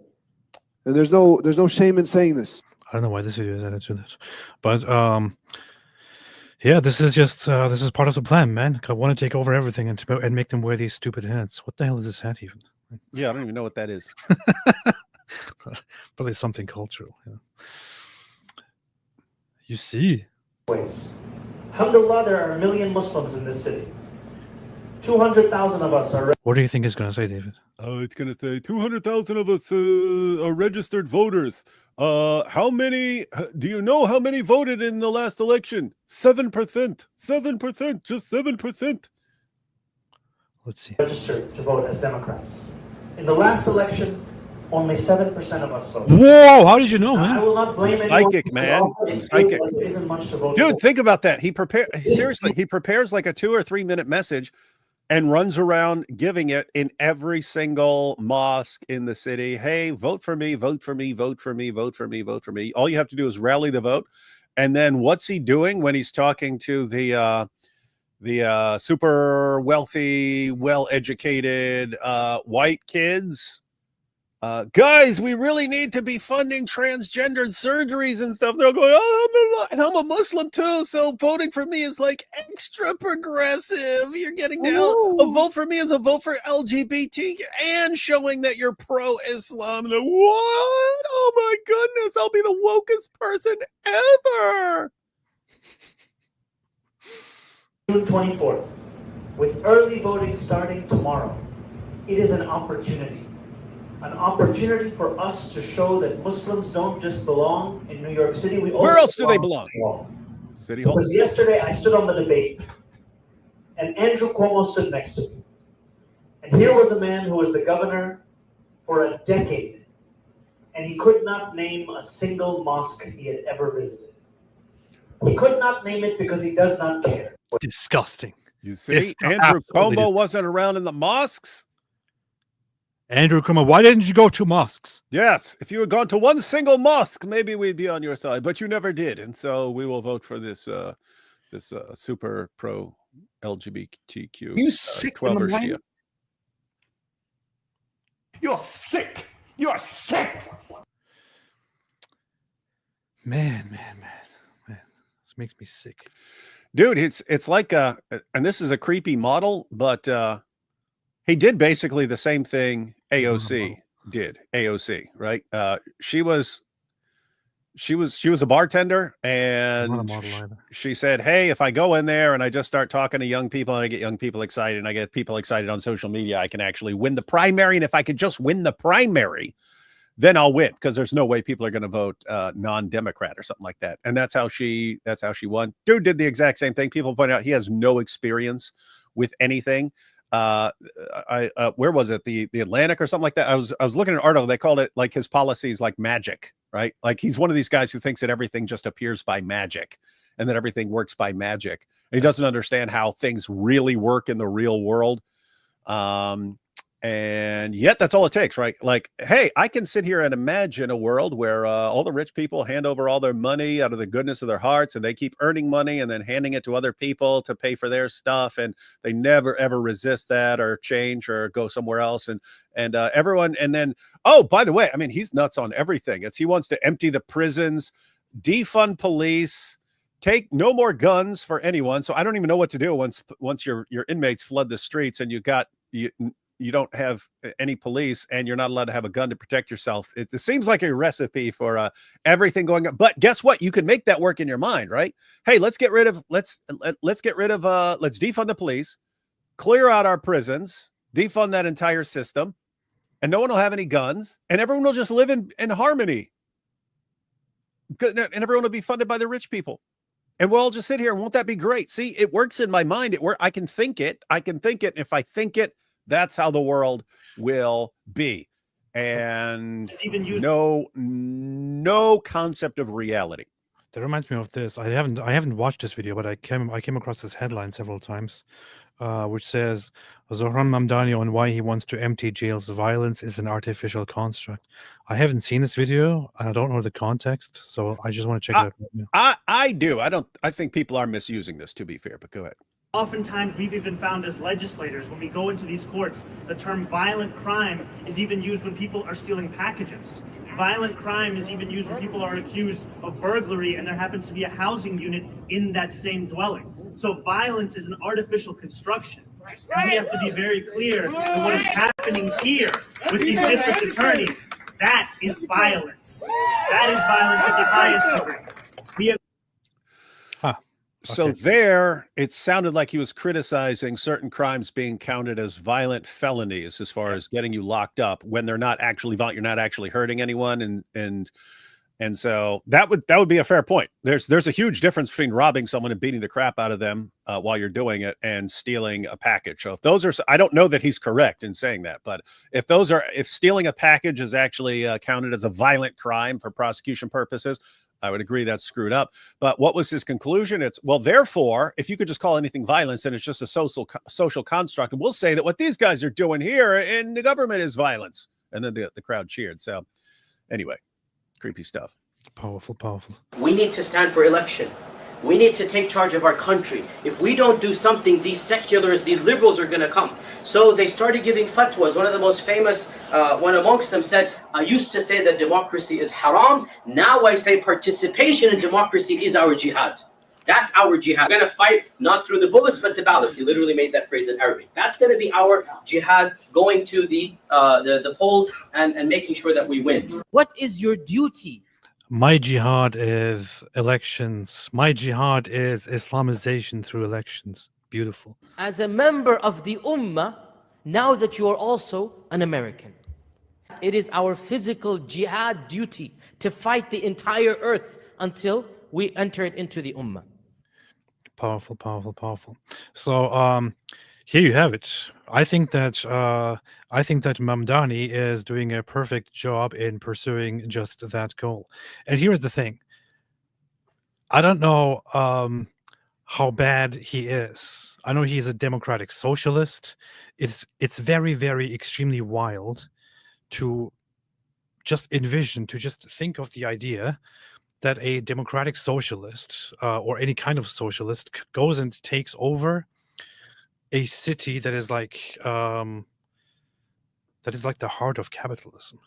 And there's no shame in saying this. I don't know why this video is added to that. But yeah, this is just this is part of the plan, man. I want to take over everything and make them wear these stupid hats. What the hell is this hat even? Yeah, I don't even know what that is. Probably something cultural. Yeah. You see. Ways. Alhamdulillah, there are 1 million Muslims in this city. 200,000 of us are. What do you think it's going to say, David? It's going to say 200,000 of us are registered voters. How many? Do you know how many voted in the last election? 7%. 7%. Just 7%. Let's see. Registered to vote as Democrats. In the last election, only 7% of us voted. Whoa! How did you know, I man? will not blame anyone. Psychic, man. Psychic. There isn't much to vote Dude, for. think about that. He prepares like a 2 or 3 minute message and runs around giving it in every single mosque in the city. Hey, vote for me, vote for me, vote for me, vote for me, vote for me. All you have to do is rally the vote. And then what's he doing when he's talking to the super wealthy, well-educated white kids? guys, we really need to be funding transgendered surgeries and stuff. They're going, oh, and I'm a Muslim too, so voting for me is like extra progressive. You're getting a vote for me is a vote for LGBT and showing that you're pro-Islam. What? Oh my goodness, I'll be the wokest person ever. June 24th, with early voting starting tomorrow, it is an opportunity for us to show that Muslims don't just belong in New York City. Where else do they belong? City Hall. Because yesterday I stood on the debate and Andrew Cuomo stood next to me. And here was a man who was the governor for a decade, and he could not name a single mosque he had ever visited. He could not name it because he does not care. Disgusting. You see, Andrew Cuomo wasn't around in the mosques. Andrew Cuomo, why didn't you go to mosques? Yes, if you had gone to one single mosque, maybe we'd be on your side, but you never did, and so we will vote for this super pro LGBTQ. You sick in the mind? Shia. You're sick. You're sick. Man. This makes me sick. Dude, it's like and this is a creepy model, but he did basically the same thing AOC did. AOC, right? She was a bartender, and she said, hey, if I go in there and I just start talking to young people and I get young people excited and I get people excited on social media, I can actually win the primary. And if I could just win the primary, then I'll win, because there's no way people are going to vote non-Democrat or something like that. And that's how she won. Dude did the exact same thing. People point out he has no experience with anything. Where was it? The Atlantic or something like that. I was looking at an article. They called it like his policies like magic, right? Like he's one of these guys who thinks that everything just appears by magic and that everything works by magic. And he doesn't understand how things really work in the real world. And yet that's all it takes, right? Like, hey, I can sit here and imagine a world where all the rich people hand over all their money out of the goodness of their hearts, and they keep earning money and then handing it to other people to pay for their stuff, and they never ever resist that or change or go somewhere else. And everyone, and then, oh, by the way, I mean, he's nuts on everything. He wants to empty the prisons, defund police, take no more guns for anyone. So I don't even know what to do once your inmates flood the streets and you don't have any police and you're not allowed to have a gun to protect yourself. It seems like a recipe for everything going on. But guess what? You can make that work in your mind, right? Hey, let's defund the police, clear out our prisons, defund that entire system, and no one will have any guns, and everyone will just live in harmony. And everyone will be funded by the rich people. And we'll all just sit here, and won't that be great? See, it works in my mind. I can think it. And if I think it, that's how the world will be. And no concept of reality. That reminds me of this. I haven't watched this video, but I came across this headline several times, which says Zohran Mamdani on why he wants to empty jails. Violence is an artificial construct. I haven't seen this video and I don't know the context, so I just want to check it out right now. I do. I think people are misusing this, to be fair, but go ahead. Oftentimes, we've even found as legislators, when we go into these courts, the term violent crime is even used when people are stealing packages. Violent crime is even used when people are accused of burglary and there happens to be a housing unit in that same dwelling. So violence is an artificial construction. And we have to be very clear that what is happening here with these district attorneys, that is violence. That is violence at the highest degree. We have So there, it sounded like he was criticizing certain crimes being counted as violent felonies as far as getting you locked up when they're not actually violent. You're not actually hurting anyone, and so that would be a fair point. There's a huge difference between robbing someone and beating the crap out of them while you're doing it and stealing a package. So if those are, I don't know that he's correct in saying that, but if stealing a package is actually counted as a violent crime for prosecution purposes, I would agree that's screwed up. But what was his conclusion? It's, well, therefore, if you could just call anything violence, then it's just a social construct. And we'll say that what these guys are doing here in the government is violence. And then the crowd cheered. So anyway, creepy stuff. Powerful. We need to stand for election. We need to take charge of our country. If we don't do something, these seculars, these liberals are going to come. So they started giving fatwas. One of the most famous, one amongst them said, I used to say that democracy is haram. Now I say participation in democracy is our jihad. That's our jihad. We're going to fight not through the bullets, but the ballots. He literally made that phrase in Arabic. That's going to be our jihad, going to the polls and making sure that we win. What is your duty? My jihad is elections. My jihad is Islamization through elections. Beautiful. As a member of the Ummah, now that you are also an American, it is our physical jihad duty to fight the entire earth until we enter it into the Ummah. Powerful, powerful, powerful. So here you have it. I think that Mamdani is doing a perfect job in pursuing just that goal. And here's the thing. I don't know how bad he is. I know he's a democratic socialist. It's very, very extremely wild to just envision, to just think of the idea that a democratic socialist or any kind of socialist goes and takes over a city that is like the heart of capitalism.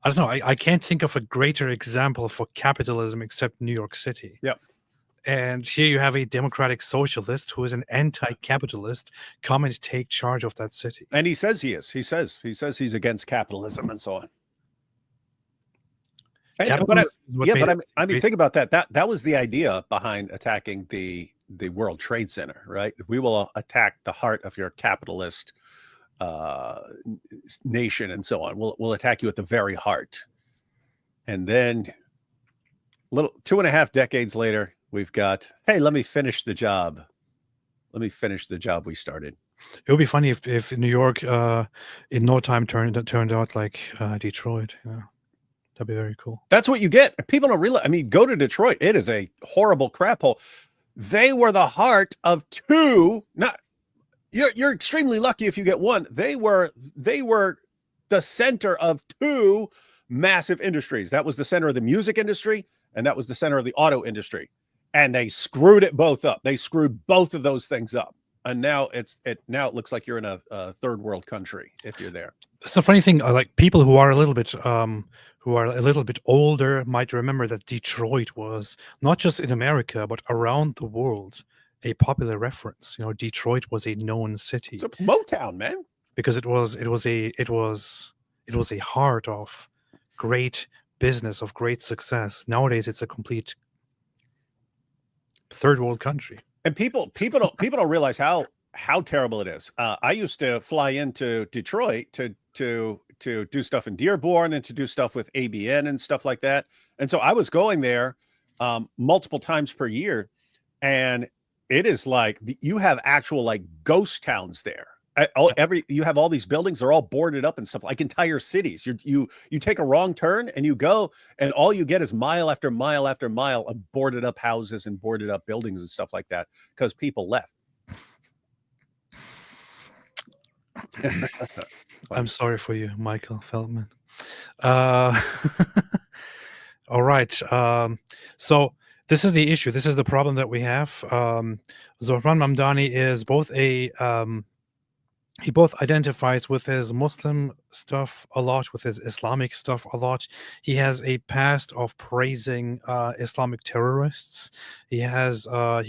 I don't know. I can't think of a greater example for capitalism except New York City. Yep. And here you have a democratic socialist who is an anti-capitalist come and take charge of that city. And he says he is. He says he's against capitalism and so on. But I mean, think about that. That was the idea behind attacking the World Trade Center, right? We will attack the heart of your capitalist nation and so on. We'll attack you at the very heart. And then 2.5 decades later, we've got, hey, let me finish the job. Let me finish the job we started. It would be funny if New York in no time turned out like Detroit. You know? That'd be very cool. That's what you get. People don't realize. I mean, go to Detroit. It is a horrible crap hole. They were the heart of two. Not you're extremely lucky if you get one. They were the center of two massive industries. That was the center of the music industry, and that was the center of the auto industry. And they screwed it both up. They screwed both of those things up. And now it looks like you're in a third world country if you're there. It's a funny thing. Like people who are a little bit older might remember that Detroit was not just in America but around the world a popular reference. You know, Detroit was a known city. It's a Motown, man. Because it was a heart of great business, of great success. Nowadays, it's a complete third world country. And people don't realize how terrible it is. I used to fly into Detroit to do stuff in Dearborn and to do stuff with ABN and stuff like that. And so I was going there multiple times per year, and it is like you have actual like ghost towns there. You have all these buildings, they're all boarded up and stuff, like entire cities. You take a wrong turn and you go, and all you get is mile after mile after mile of boarded up houses and boarded up buildings and stuff like that because people left. I'm sorry for you, Michael Feldman. All right. So this is the issue. This is the problem that we have. Zohran Mamdani is both he both identifies with his Muslim stuff a lot, with his Islamic stuff a lot. He has a past of praising Islamic terrorists. He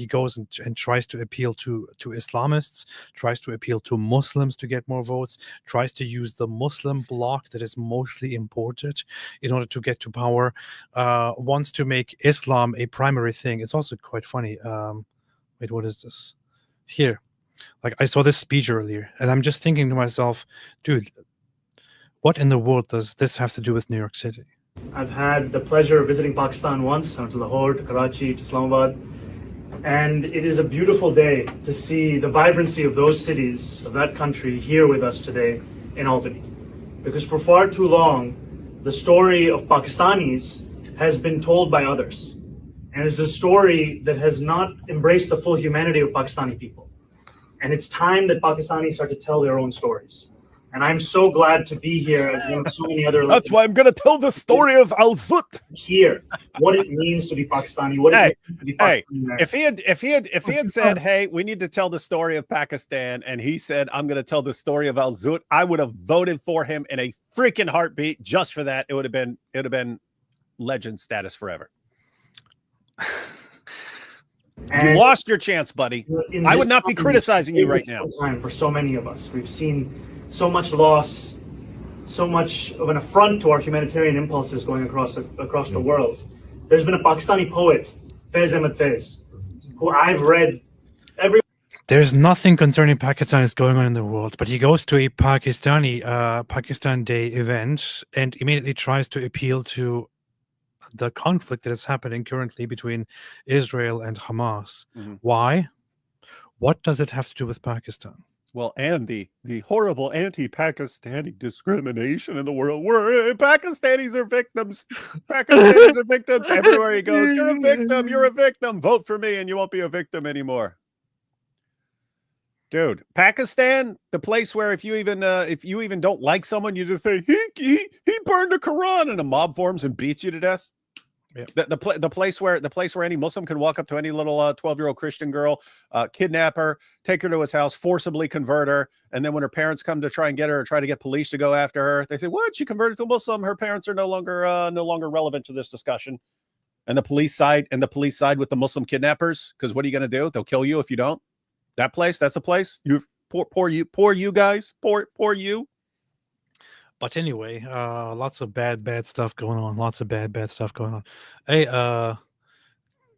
goes and tries to appeal to Islamists, tries to appeal to Muslims to get more votes, tries to use the Muslim bloc that is mostly imported in order to get to power, wants to make Islam a primary thing. It's also quite funny. Wait, what is this? Here. Like, I saw this speech earlier, and I'm just thinking to myself, dude, what in the world does this have to do with New York City? I've had the pleasure of visiting Pakistan once. I went to Lahore, to Karachi, to Islamabad. And it is a beautiful day to see the vibrancy of those cities, of that country, here with us today in Albany. Because for far too long, the story of Pakistanis has been told by others. And it's a story that has not embraced the full humanity of Pakistani people. And it's time that Pakistanis start to tell their own stories. And I'm so glad to be here as one of so many other. That's why I'm going to tell the story of Al Zut. Here, what it means to be Pakistani, what it means to be Pakistani. If he had said, "Hey, we need to tell the story of Pakistan," and he said, "I'm going to tell the story of Al Zut," I would have voted for him in a freaking heartbeat just for that. It would have been legend status forever. You lost your chance, buddy. I would not be criticizing you right now. For so many of us, we've seen so much loss, so much of an affront to our humanitarian impulses going across the world. There's been a Pakistani poet, Faiz Ahmed Faiz, who I've read every. There's nothing concerning Pakistan is going on in the world, but he goes to a Pakistan Day event and immediately tries to appeal to the conflict that is happening currently between Israel and Hamas. Why? What does it have to do with Pakistan? Well, and the horrible anti-Pakistani discrimination in the world, where Pakistanis are victims. Pakistanis are victims everywhere he goes. You're a victim. You're a victim. Vote for me, and you won't be a victim anymore. Dude, Pakistan, the place where if you even don't like someone, you just say he burned a Quran, and a mob forms and beats you to death. Yeah. The place where any Muslim can walk up to any little 12-year-old Christian girl, kidnap her, take her to his house, forcibly convert her, and then when her parents come to try and get her or try to get police to go after her, they say, "What? She converted to a Muslim. Her parents are no longer relevant to this discussion." And the police side with the Muslim kidnappers, because what are you going to do? They'll kill you if you don't. That's a place. You poor you guys, poor you. But anyway, lots of bad stuff going on. Lots of bad stuff going on. Hey,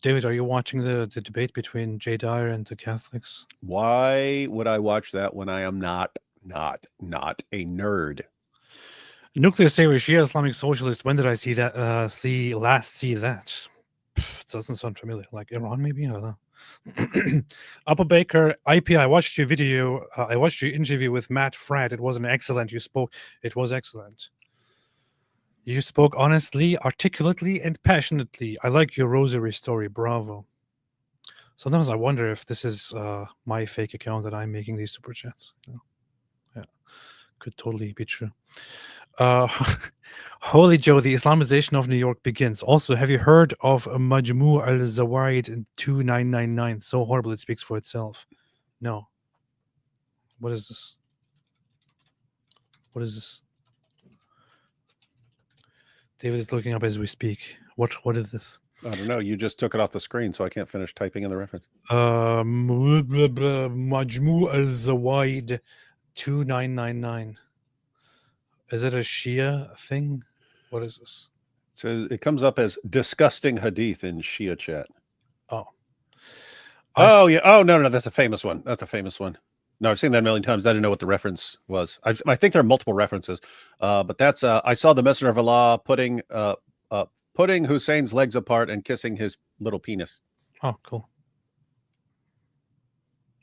David, are you watching the debate between Jay Dyer and the Catholics? Why would I watch that when I am not a nerd? Nuclear saver, Shia Islamic socialist. When did I see that? Last see that? Doesn't sound familiar. Like Iran, maybe? I don't know. Upper Baker, IP, I watched your video. I watched your interview with Matt Fradd. It wasn't excellent. It was excellent. You spoke honestly, articulately, and passionately. I like your rosary story. Bravo. Sometimes I wonder if this is my fake account that I'm making these super chats. Yeah, could totally be true. Holy Joe, the Islamization of New York begins. Also, have you heard of Majmu al-Zawaid in 2999? So horrible it speaks for itself. No. What is this? What is this? David is looking up as we speak. What is this? I don't know. You just took it off the screen, so I can't finish typing in the reference. Majmu al-Zawaid 2999. Is it a Shia thing? What is this? So it comes up as disgusting hadith in Shia chat. Oh. Yeah. Oh, no. That's a famous one. That's a famous one. No, I've seen that a million times. I didn't know what the reference was. I think there are multiple references. But that's I saw the Messenger of Allah putting Hussein's legs apart and kissing his little penis. Oh, cool.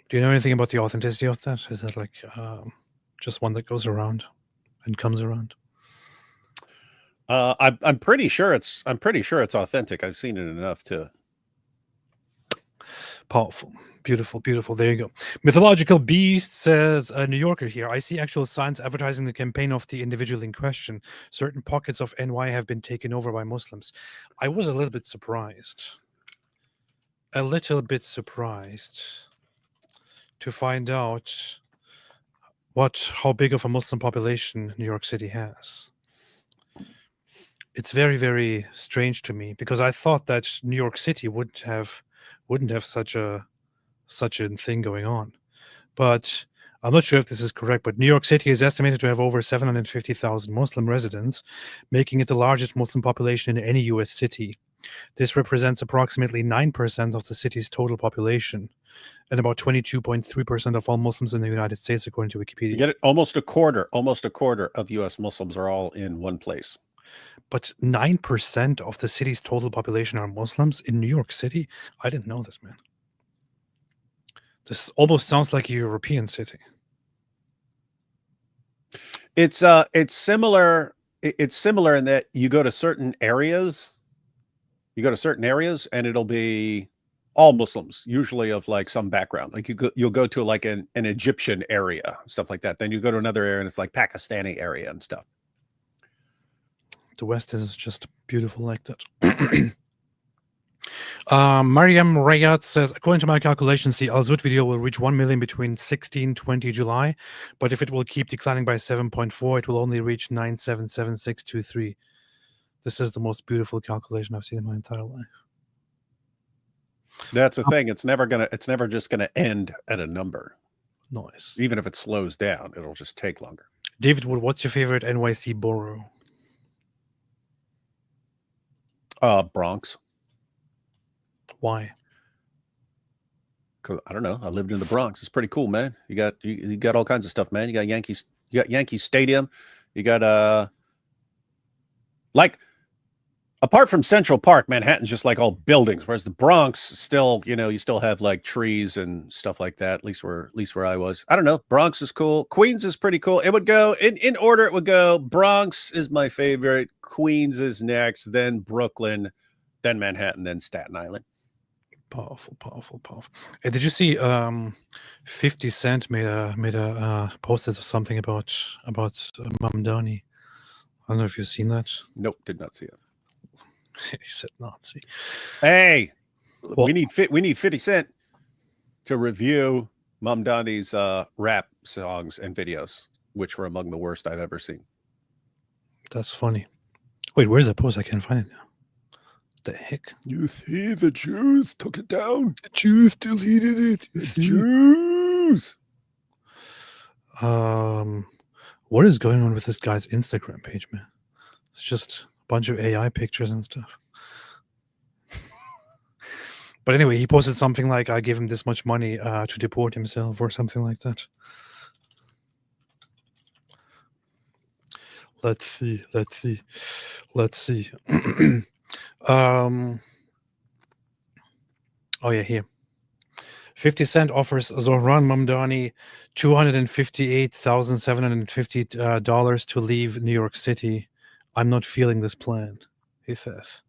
Do you know anything about the authenticity of that? Is that like just one that goes around and comes around? I'm pretty sure it's authentic. I've seen it enough to. Powerful, beautiful. There you go. Mythological Beast says, New Yorker here. I see actual signs advertising the campaign of the individual in question. Certain pockets of NY have been taken over by Muslims. I was a little bit surprised. To find out how big of a Muslim population New York City has. It's very, very strange to me because I thought that New York City wouldn't have such a thing going on. But I'm not sure if this is correct, but New York City is estimated to have over 750,000 Muslim residents, making it the largest Muslim population in any U.S. city. This represents approximately 9% of the city's total population and about 22.3% of all Muslims in the United States, according to Wikipedia. You get it? Almost a quarter of U.S. Muslims are all in one place. But 9% of the city's total population are Muslims in New York City? I didn't know this, man. This almost sounds like a European city. It's similar. It's similar in that you go to certain areas and it'll be All Muslims, usually of like some background. Like you'll go to like an Egyptian area, stuff like that. Then you go to another area and it's like Pakistani area and stuff. The West is just beautiful like that. Mariam Rayat says, according to my calculations, the Al Zud video will reach 1 million between 16-20 July, but if it will keep declining by 7.4, it will only reach 9777623. This is the most beautiful calculation I've seen in my entire life. That's the thing. It's never just gonna end at a number. Nice. Even if it slows down, it'll just take longer. David Wood, what's your favorite NYC borough? Bronx. Why? Cause I don't know. I lived in the Bronx. It's pretty cool, man. You got all kinds of stuff, man. You got Yankee Stadium. You got like, apart from Central Park, Manhattan's just like all buildings, whereas the Bronx still, you still have like trees and stuff like that. At least where I was. I don't know. Bronx is cool. Queens is pretty cool. It would go in order. It would go. Bronx is my favorite. Queens is next. Then Brooklyn. Then Manhattan. Then Staten Island. Powerful. Hey, did you see 50 Cent made a posted something about Mamdani? I don't know if you've seen that. Nope, did not see it. He said Nazi. Hey, Well- we need 50 Cent to review Mamdani's rap songs and videos, which were among the worst I've ever seen. That's funny. Wait, where's that post? I can't find it now. The heck? You see, the Jews took it down. The Jews deleted it. Jews. What is going on with this guy's Instagram page, man? It's just a bunch of AI pictures and stuff. But anyway, he posted something like, I gave him this much money to deport himself or something like that. Let's see. Oh yeah, here. 50 Cent offers Zohran Mamdani $258,750 to leave New York City. I'm not feeling this plan, he says.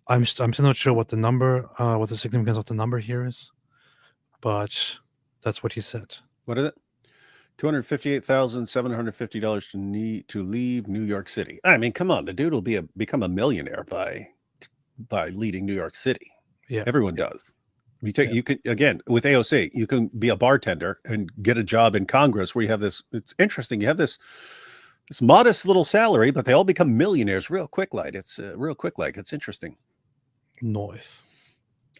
I'm still not sure what the number, what the significance of the number here is, but that's what he said. What is it? $258,750 to leave New York City. I mean, come on, the dude will become a millionaire by leading New York City. Yeah, everyone does. You can, again, with AOC, you can be a bartender and get a job in Congress where you have this. It's interesting. You have this modest little salary, but they all become millionaires real quick. It's It's interesting. Nice.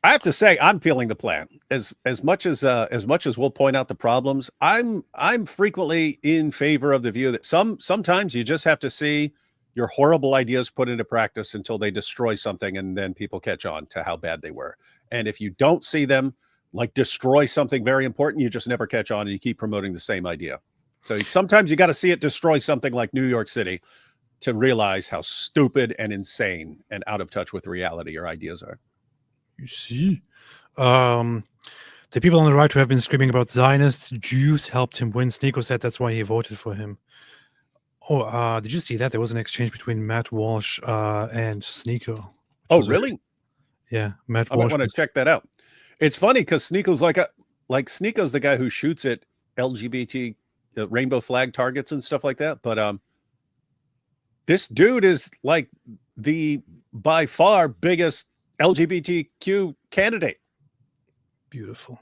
I have to say, I'm feeling the plan. As much as we'll point out the problems, I'm frequently in favor of the view that sometimes you just have to see your horrible ideas put into practice until they destroy something, and then people catch on to how bad they were. And if you don't see them like destroy something very important, you just never catch on, and you keep promoting the same idea. So sometimes you got to see it destroy something like New York City to realize how stupid and insane and out of touch with reality your ideas are. You see, the people on the right who have been screaming about Zionists, Jews helped him win. Sneeko said that's why he voted for him. Oh, did you see that? There was an exchange between Matt Walsh and Sneeko. Oh, really? Yeah, Matt I Walsh. want to check that out. It's funny because Sneeko's like Sneeko's the guy who shoots at LGBT rainbow flag targets and stuff like that. But this dude is like the by far biggest LGBTQ candidate. Beautiful.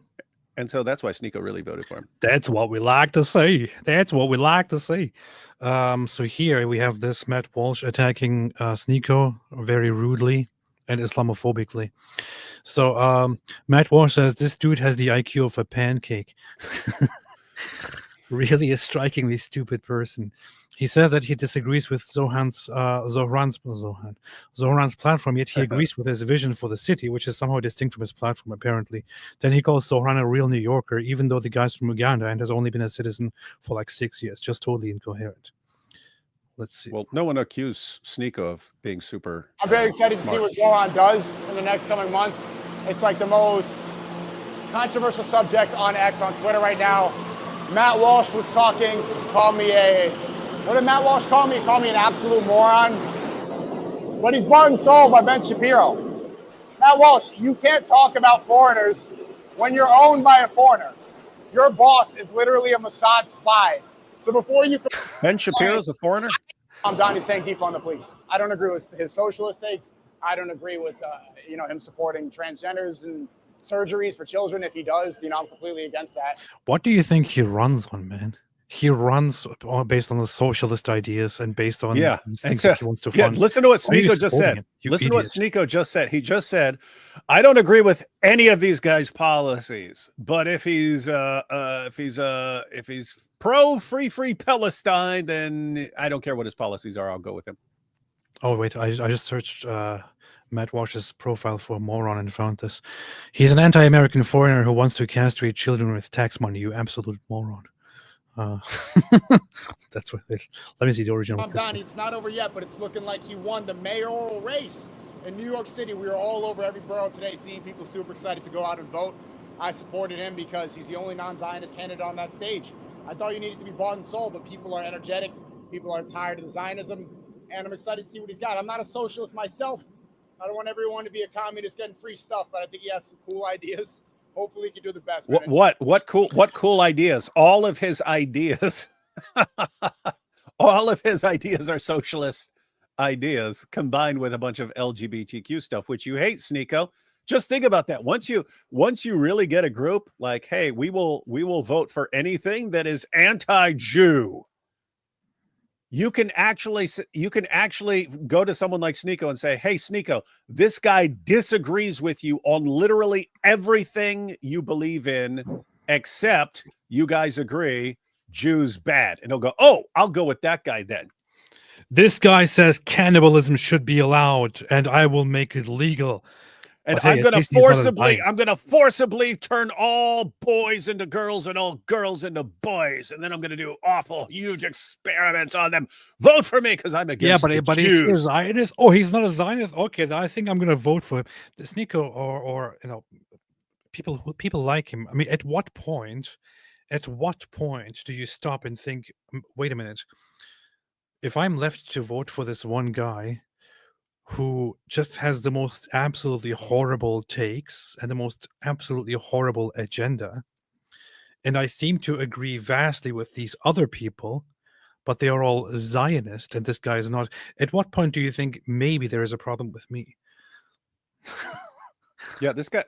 And so that's why Sneeko really voted for him. That's what we like to see. So here we have this Matt Walsh attacking Sneeko very rudely and Islamophobically. So Matt Walsh says this dude has the IQ of a pancake. Really a strikingly stupid person. He says that he disagrees with Zohran's platform, yet he agrees with his vision for the city, which is somehow distinct from his platform, apparently. Then he calls Zohran a real New Yorker, even though the guy's from Uganda and has only been a citizen for like 6 years. Just totally incoherent. Let's see. Well, no one accused Sneeko of being super. I'm very excited to see what Zohran does in the next coming months. It's like the most controversial subject on X, on Twitter right now. Matt Walsh was talking, called me what did Matt Walsh call me? He called me an absolute moron. But he's bought and sold by Ben Shapiro. Matt Walsh, you can't talk about foreigners when you're owned by a foreigner. Your boss is literally a Mossad spy. So before you Ben Shapiro's a foreigner? I'm Donnie saying defund the police. I don't agree with his socialist takes. I don't agree with him supporting transgenders and surgeries for children. If he does, I'm completely against that. What do you think he runs on, man? He runs based on the socialist ideas and based on these things that he wants to fund. Listen to what Why are you Sneeko just supporting said. him, you Listen to what idiot? Sneeko just said. He just said, "I don't agree with any of these guys' policies, but if he's pro free Palestine, then I don't care what his policies are. I'll go with him." Oh wait, I just searched Matt Walsh's profile for a moron and found this. He's an anti-American foreigner who wants to castrate children with tax money. You absolute moron. That's what. Let me see the original. Donnie, it's not over yet, but it's looking like he won the mayoral race in New York City. We were all over every borough today, seeing people super excited to go out and vote. I supported him because he's the only non-Zionist candidate on that stage. I thought you needed to be bought and sold, but people are energetic. People are tired of the Zionism, and I'm excited to see what he's got. I'm not a socialist myself. I don't want everyone to be a communist getting free stuff, but I think he has some cool ideas. Hopefully, he can do the best. What cool ideas? All of his ideas, all of his ideas are socialist ideas combined with a bunch of LGBTQ stuff, which you hate, Sneeko. Just think about that. Once you really get a group like, hey, we will vote for anything that is anti-Jew. You can actually go to someone like Sneeko and say, hey, Sneeko, this guy disagrees with you on literally everything you believe in, except you guys agree Jews bad. And he'll go, oh, I'll go with that guy then. This guy says cannibalism should be allowed, and I will make it legal. And But hey, I'm at going least to he's not lying. forcibly turn all boys into girls and all girls into boys. And then I'm going to do awful, huge experiments on them. Vote for me because I'm against the but is he a Jews. Zionist? Oh, he's not a Zionist. Okay, then I think I'm going to vote for him. The Sneeko or people like him. I mean, at what point do you stop and think, wait a minute, if I'm left to vote for this one guy who just has the most absolutely horrible takes and the most absolutely horrible agenda, and I seem to agree vastly with these other people, but they are all Zionist and this guy is not, at what point do you think maybe there is a problem with me? Yeah, this guy,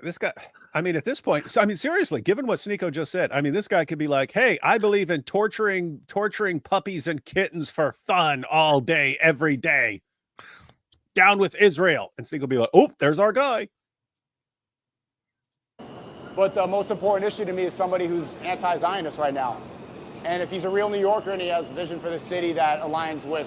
I mean, at this point, so I mean, seriously, given what Sneeko just said, I mean, this guy could be like, hey, I believe in torturing puppies and kittens for fun all day, every day. Down with Israel. And Sneeko will be like, oh, there's our guy. But the most important issue to me is somebody who's anti-Zionist right now. And if he's a real New Yorker and he has a vision for the city that aligns with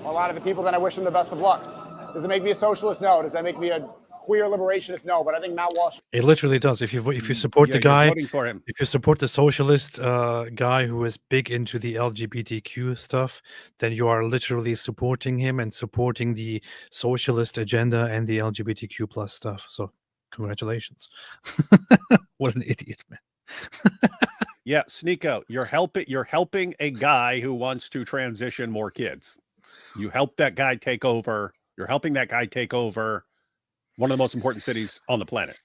a lot of the people, then I wish him the best of luck. Does it make me a socialist? No. Does that make me a queer liberationist? No. But I think Matt Walsh. It literally does. If you support the guy, voting for him. if you support the socialist guy who is big into the LGBTQ stuff, then you are literally supporting him and supporting the socialist agenda and the LGBTQ plus stuff. So congratulations. What an idiot, man. Yeah, Sneeko, you're helping a guy who wants to transition more kids. You help that guy take over. You're helping that guy take over one of the most important cities on the planet.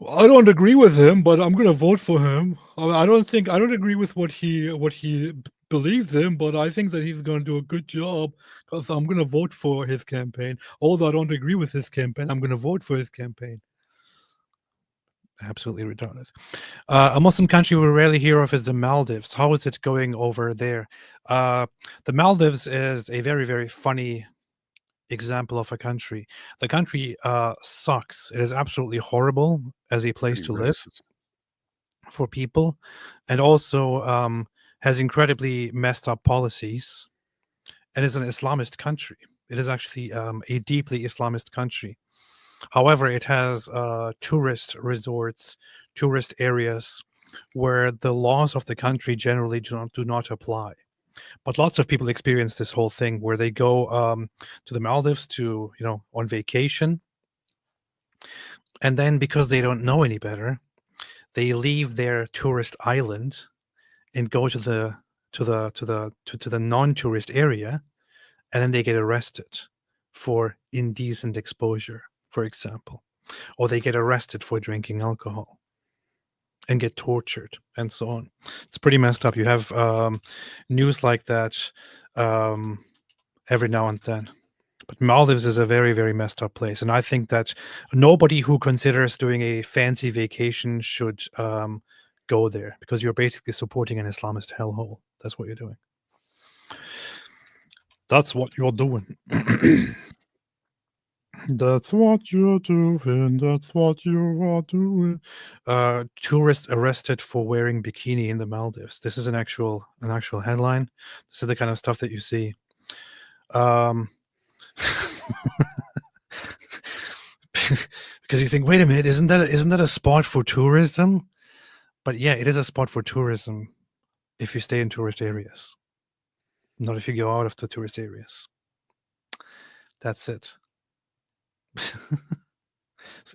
Well, I don't agree with him, but I'm going to vote for him. I don't agree with what he believes in, but I think that he's going to do a good job because I'm going to vote for his campaign. Although I don't agree with his campaign, I'm going to vote for his campaign. Absolutely retarded. A Muslim country we rarely hear of is the Maldives. How is it going over there? The Maldives is a very, very funny example of a country. The country sucks. It is absolutely horrible as a place to live for people, and also has incredibly messed up policies, and is an Islamist country. It is actually a deeply Islamist country. However, it has tourist resorts, tourist areas where the laws of the country generally do not apply. But lots of people experience this whole thing where they go to the Maldives to, on vacation. And then because they don't know any better, they leave their tourist island and go to the non-tourist area, and then they get arrested for indecent exposure, for example. or they get arrested for drinking alcohol and get tortured and so on. It's pretty messed up. You have news like that every now and then. But Maldives is a very, very messed up place. And I think that nobody who considers doing a fancy vacation should go there, because you're basically supporting an Islamist hellhole. That's what you're doing. That's what you're doing. That's what you're doing. That's what you are doing. Tourist arrested for wearing bikini in the Maldives. This is an actual headline. This is the kind of stuff that you see. Because you think, wait a minute, isn't that a spot for tourism? But yeah, it is a spot for tourism if you stay in tourist areas, not if you go out of the tourist areas. That's it.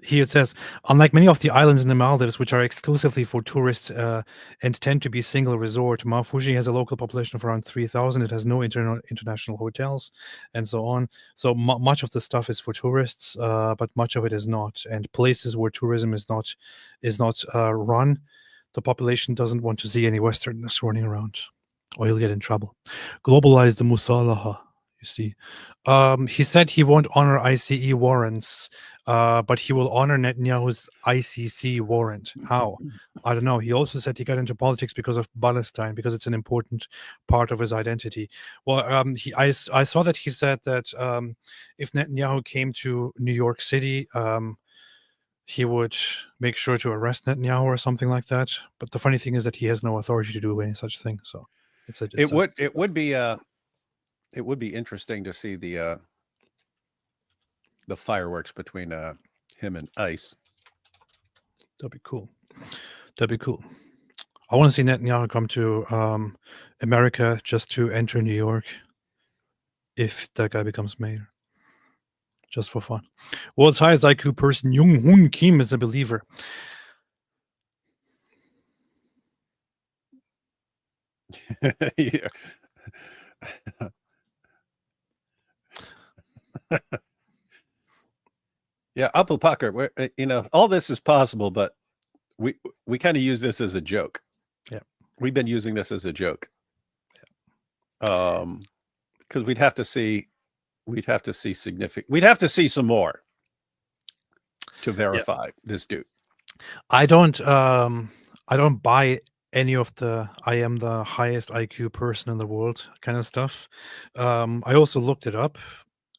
Here it says, unlike many of the islands in the Maldives, which are exclusively for tourists and tend to be single resort, Mafuji has a local population of around 3,000. It has no international hotels and so on. So much of the stuff is for tourists, but much of it is not. And places where tourism is not run, the population doesn't want to see any Westerners running around, or you'll get in trouble. Globalize the Musalaha. You see, he said he won't honor ICE warrants, but he will honor Netanyahu's ICC warrant. How? I don't know. He also said he got into politics because of Palestine, because it's an important part of his identity. Well, I saw that he said that if Netanyahu came to New York City, he would make sure to arrest Netanyahu or something like that. But the funny thing is that he has no authority to do any such thing. So it would be interesting to see the fireworks between him and ICE. That'd be cool. I want to see Netanyahu come to America just to enter New York if that guy becomes mayor. Just for fun. World's highest IQ person, Jung Hoon Kim, is a believer. Yeah. Yeah, Apple Pucker. All this is possible, but we kind of use this as a joke. Yeah, we've been using this as a joke. Because we'd have to see some more to verify this dude. I don't buy any of the I am the highest IQ person in the world kind of stuff. I also looked it up.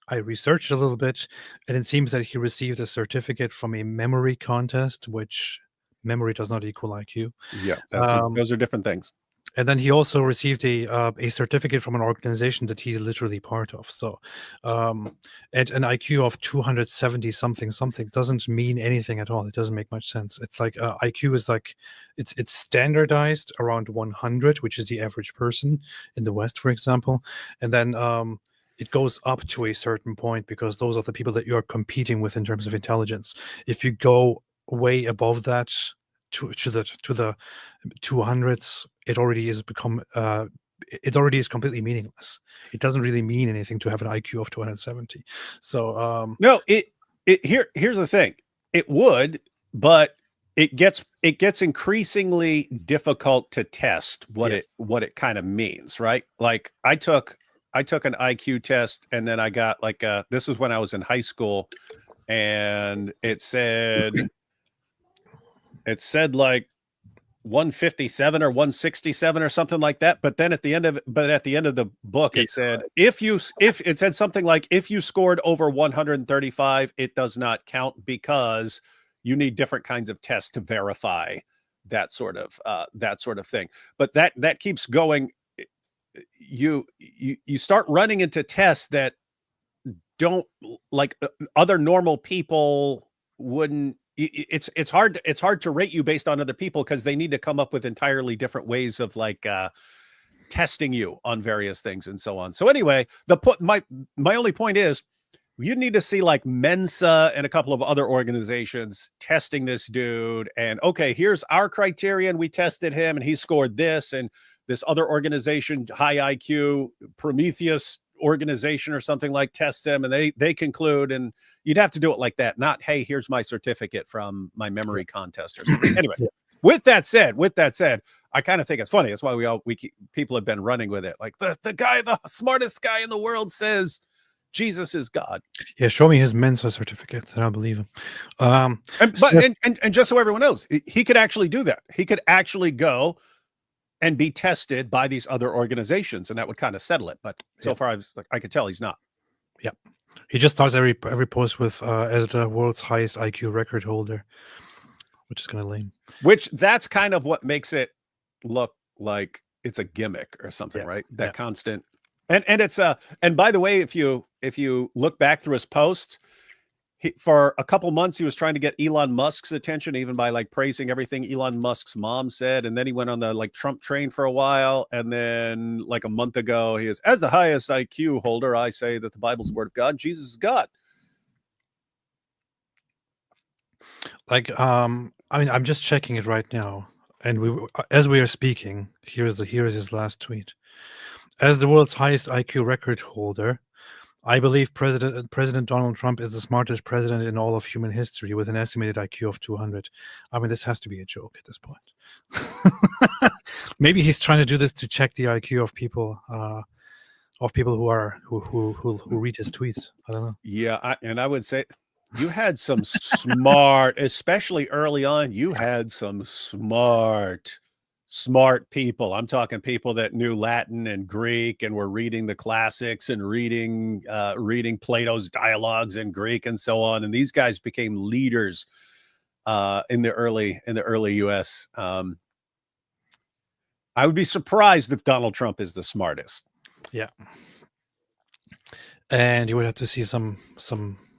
I researched a little bit, and it seems that he received a certificate from a memory contest, which memory does not equal IQ. Yeah, those are different things. And then he also received a certificate from an organization that he's literally part of. So, at an IQ of 270 something doesn't mean anything at all. It doesn't make much sense. It's like IQ is like it's standardized around 100, which is the average person in the West, for example, and then it goes up to a certain point because those are the people that you're competing with in terms of intelligence. If you go way above that to the 200s, it already is completely meaningless. It doesn't really mean anything to have an IQ of 270. So no, here's the thing. It would, but it gets increasingly difficult to test what it kind of means, right? Like I took an IQ test, and then I got this was when I was in high school, and it said like 157 or 167 or something like that. But then at the end of the book, it said if it said something like if you scored over 135, it does not count because you need different kinds of tests to verify that sort of thing. But that keeps going. You start running into tests that don't, like, other normal people wouldn't. It's hard to rate you based on other people because they need to come up with entirely different ways of testing you on various things and so on. So anyway, my only point is you need to see like Mensa and a couple of other organizations testing this dude, and okay, here's our criteria, and we tested him and he scored this, and this other organization, high IQ, Prometheus, organization or something like tests them, and they conclude, and you'd have to do it like that. Not, hey, here's my certificate from my memory contest or something. Anyway, with that said, I kind of think it's funny. That's why people have been running with it. Like the smartest guy in the world says Jesus is God. Yeah, show me his Mensa certificate, and I'll believe him. And just so everyone knows, he could actually do that. He could actually go and be tested by these other organizations, and that would kind of settle it. But so far, I could tell he's not. Yeah, he just starts every post with as the world's highest IQ record holder, which is kind of lame. Which that's kind of what makes it look like it's a gimmick or something, right? That constant. And it's and by the way, if you look back through his posts, for a couple months he was trying to get Elon Musk's attention, even by like praising everything Elon Musk's mom said, and then he went on the like Trump train for a while, and then like a month ago he is, as the highest IQ holder, I say that the Bible's the word of God, Jesus is God. Like I mean, I'm just checking it right now, and as we are speaking, here is his last tweet. As the world's highest IQ record holder, I believe President Donald Trump is the smartest president in all of human history, with an estimated IQ of 200. I mean, this has to be a joke at this point. Maybe he's trying to do this to check the IQ of people who read his tweets. I don't know. Yeah, and I would say you had some smart, especially early on. You had some smart people. I'm talking people that knew Latin and Greek and were reading the classics and reading Plato's dialogues in Greek and so on. And these guys became leaders in the early U.S. I would be surprised if Donald Trump is the smartest. Yeah, and you would have to see some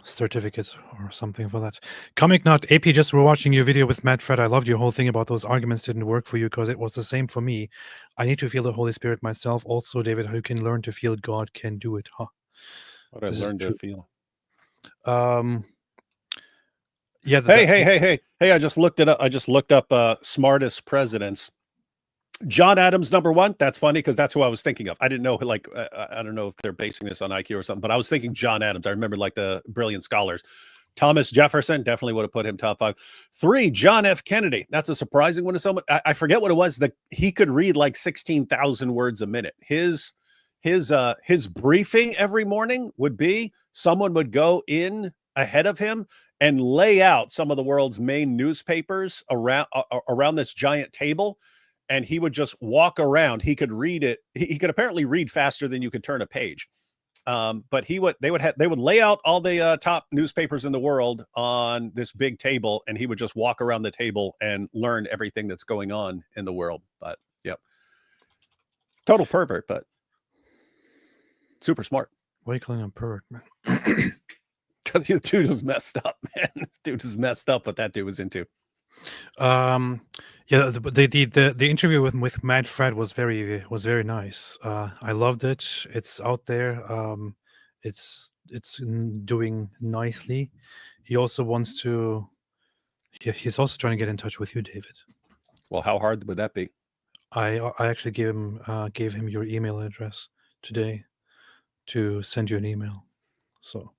certificates or something for that. Comic Nut AP, just rewatching your video with Matt Fred. I loved your whole thing about those arguments didn't work for you because it was the same for me. I need to feel the Holy Spirit myself. Also, David, how you can learn to feel God can do it, huh? What I learned to feel. Yeah. Hey! I just looked it up. I just looked up smartest presidents. John Adams, number one. That's funny because that's who I was thinking of. I didn't know, like, I don't know if they're basing this on IQ or something, but I was thinking John Adams. I remember like the brilliant scholars. Thomas Jefferson, definitely would have put him top 5. 3, John F. Kennedy. That's a surprising one to someone. I forget what it was, that he could read like 16,000 words a minute. His briefing every morning would be someone would go in ahead of him and lay out some of the world's main newspapers around this giant table. And he would just walk around. He could read it. He could apparently read faster than you could turn a page. But they would lay out all the top newspapers in the world on this big table, and he would just walk around the table and learn everything that's going on in the world. But yep, total pervert, but super smart. Why are you calling him pervert, man? Because the dude was messed up, man. This dude was messed up what that dude was into. Yeah, the interview with Matt Fred was very nice. I loved it. It's out there. It's doing nicely. He also wants to. He's also trying to get in touch with you, David. Well, how hard would that be? I actually gave him your email address today to send you an email. So.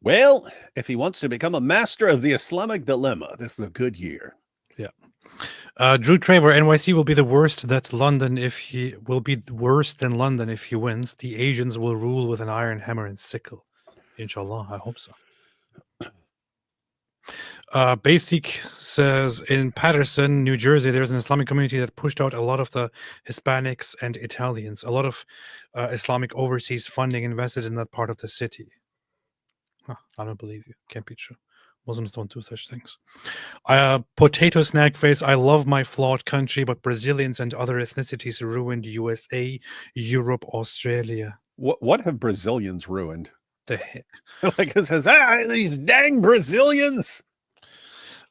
Well, if he wants to become a master of the Islamic dilemma, this is a good year. Yeah. Drew Traver, NYC will be the worst that London if he will be worse than London if he wins. The Asians will rule with an iron hammer and sickle. Inshallah, I hope so. Basic says in Patterson, New Jersey, there's an Islamic community that pushed out a lot of the Hispanics and Italians. A lot of Islamic overseas funding invested in that part of the city. I don't believe you. Can't be true. Muslims don't do such things. Potato snack face. I love my flawed country, but Brazilians and other ethnicities ruined USA, Europe, Australia. What have Brazilians ruined? The heck? Like it says, these dang Brazilians.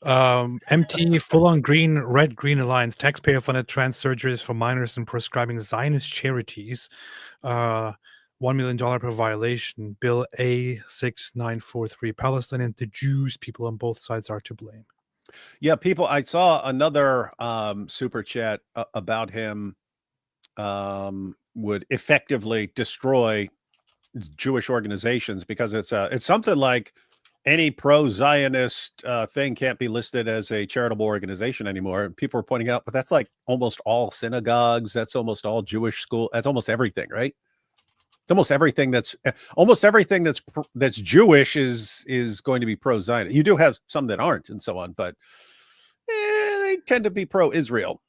MT full-on red green alliance, taxpayer-funded trans surgeries for minors and prescribing Zionist charities. $1 million per violation. Bill A6943. Palestine and the Jews, people on both sides are to blame. Yeah, people. I saw another super chat about him. would effectively destroy Jewish organizations, because it's something like any pro-Zionist thing can't be listed as a charitable organization anymore. People are pointing out, but that's like almost all synagogues. That's almost all Jewish school. That's almost everything, right? It's almost everything that's Jewish is going to be pro-Zionist. You do have some that aren't and so on, but they tend to be pro-Israel.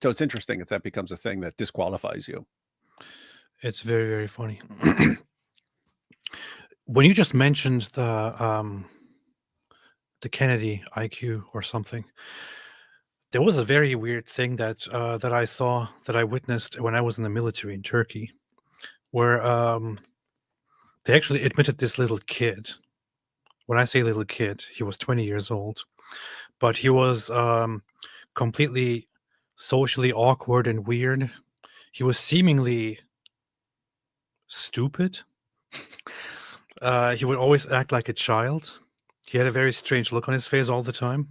So it's interesting if that becomes a thing that disqualifies you. It's very, very funny. When you just mentioned the Kennedy IQ or something, there was a very weird thing that I witnessed when I was in the military in Turkey, where they actually admitted this little kid. When I say little kid, he was 20 years old, but he was completely socially awkward and weird. He was seemingly stupid. He would always act like a child. He had a very strange look on his face all the time,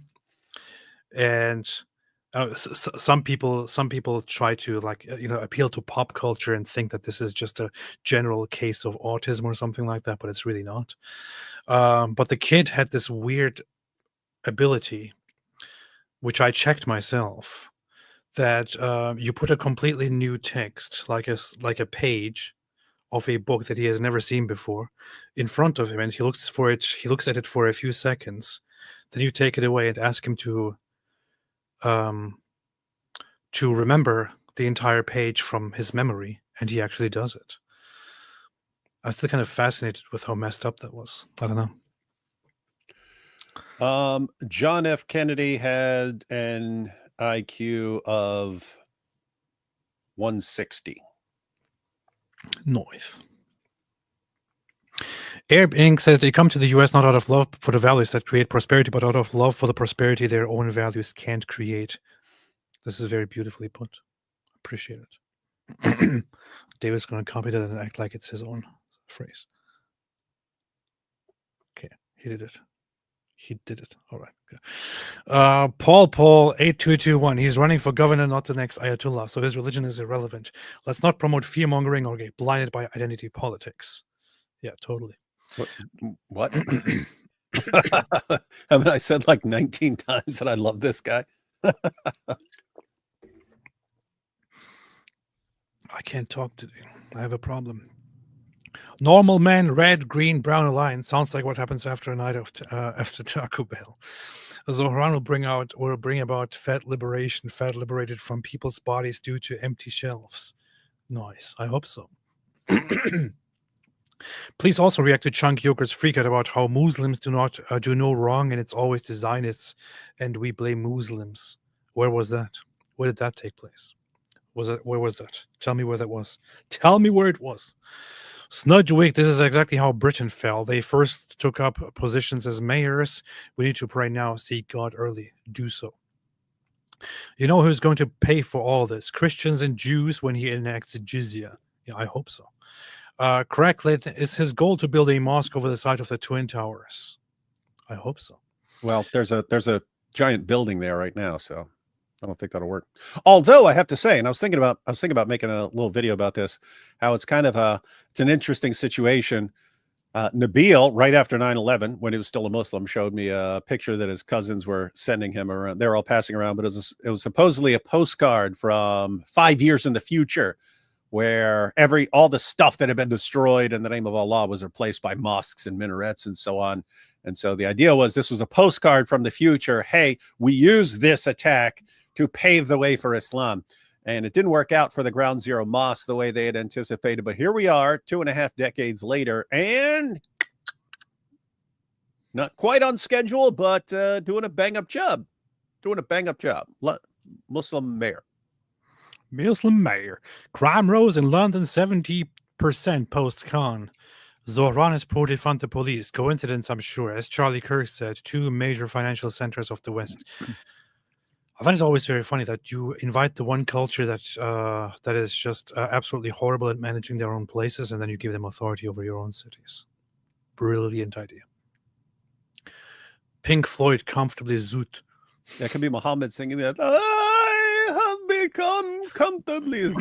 and some people try to appeal to pop culture and think that this is just a general case of autism or something like that, but it's really not. But the kid had this weird ability, which I checked myself, that you put a completely new text, like a page of a book that he has never seen before, in front of him, and he looks at it for a few seconds. Then you take it away and ask him to remember the entire page from his memory, and he actually does it. I was still kind of fascinated with how messed up that was. I don't know. John F. Kennedy had an IQ of 160. Noise. Arab Inc. says they come to the US not out of love for the values that create prosperity, but out of love for the prosperity their own values can't create. This is very beautifully put. Appreciate it. David's going to copy that and act like it's his own phrase. Okay, he did it. He did it. All right. Okay. Paul 8221. He's running for governor, not the next Ayatollah. So his religion is irrelevant. Let's not promote fear mongering or get blinded by identity politics. Yeah, totally. What? Haven't I said like 19 times that I love this guy? I can't talk today. I have a problem. Normal man, red, green, brown alliance sounds like what happens after a night of after Taco Bell. Zohran will bring about fat liberation, fat liberated from people's bodies due to empty shelves. Nice. I hope so. Please also react to Chunk Yoker's freak out about how Muslims do no wrong and it's always the Zionists and we blame Muslims. Where was that? Where did that take place? Where was that? Tell me where that was. Tell me where it was. Snudgewick, this is exactly how Britain fell. They first took up positions as mayors. We need to pray now, seek God early. Do so. You know who's going to pay for all this? Christians and Jews when he enacts jizya. Yeah, I hope so. Cracklet, is his goal to build a mosque over the site of the Twin Towers? I hope so. Well, there's a giant building there right now, so I don't think that'll work. Although I have to say, and I was thinking about making a little video about this, how it's kind of it's an interesting situation. Nabil, right after 9/11, when he was still a Muslim, showed me a picture that his cousins were sending him around. They were all passing around, but it was supposedly a postcard from 5 years in the future, where all the stuff that had been destroyed in the name of Allah was replaced by mosques and minarets and so on. And so the idea was this was a postcard from the future. Hey, we use this attack to pave the way for Islam. And it didn't work out for the Ground Zero Mosque the way they had anticipated. But here we are 2.5 decades later, and not quite on schedule, but doing a bang-up job. Muslim mayor. Muslim mayor. Crime rose in London 70% post-Khan. Zohran is pro-defund the police. Coincidence, I'm sure. As Charlie Kirk said, 2 major financial centers of the West. I find it always very funny that you invite the one culture that is just absolutely horrible at managing their own places, and then you give them authority over your own cities. Brilliant idea. Pink Floyd, comfortably zoot. That could be Muhammad singing that. I have come comfortably.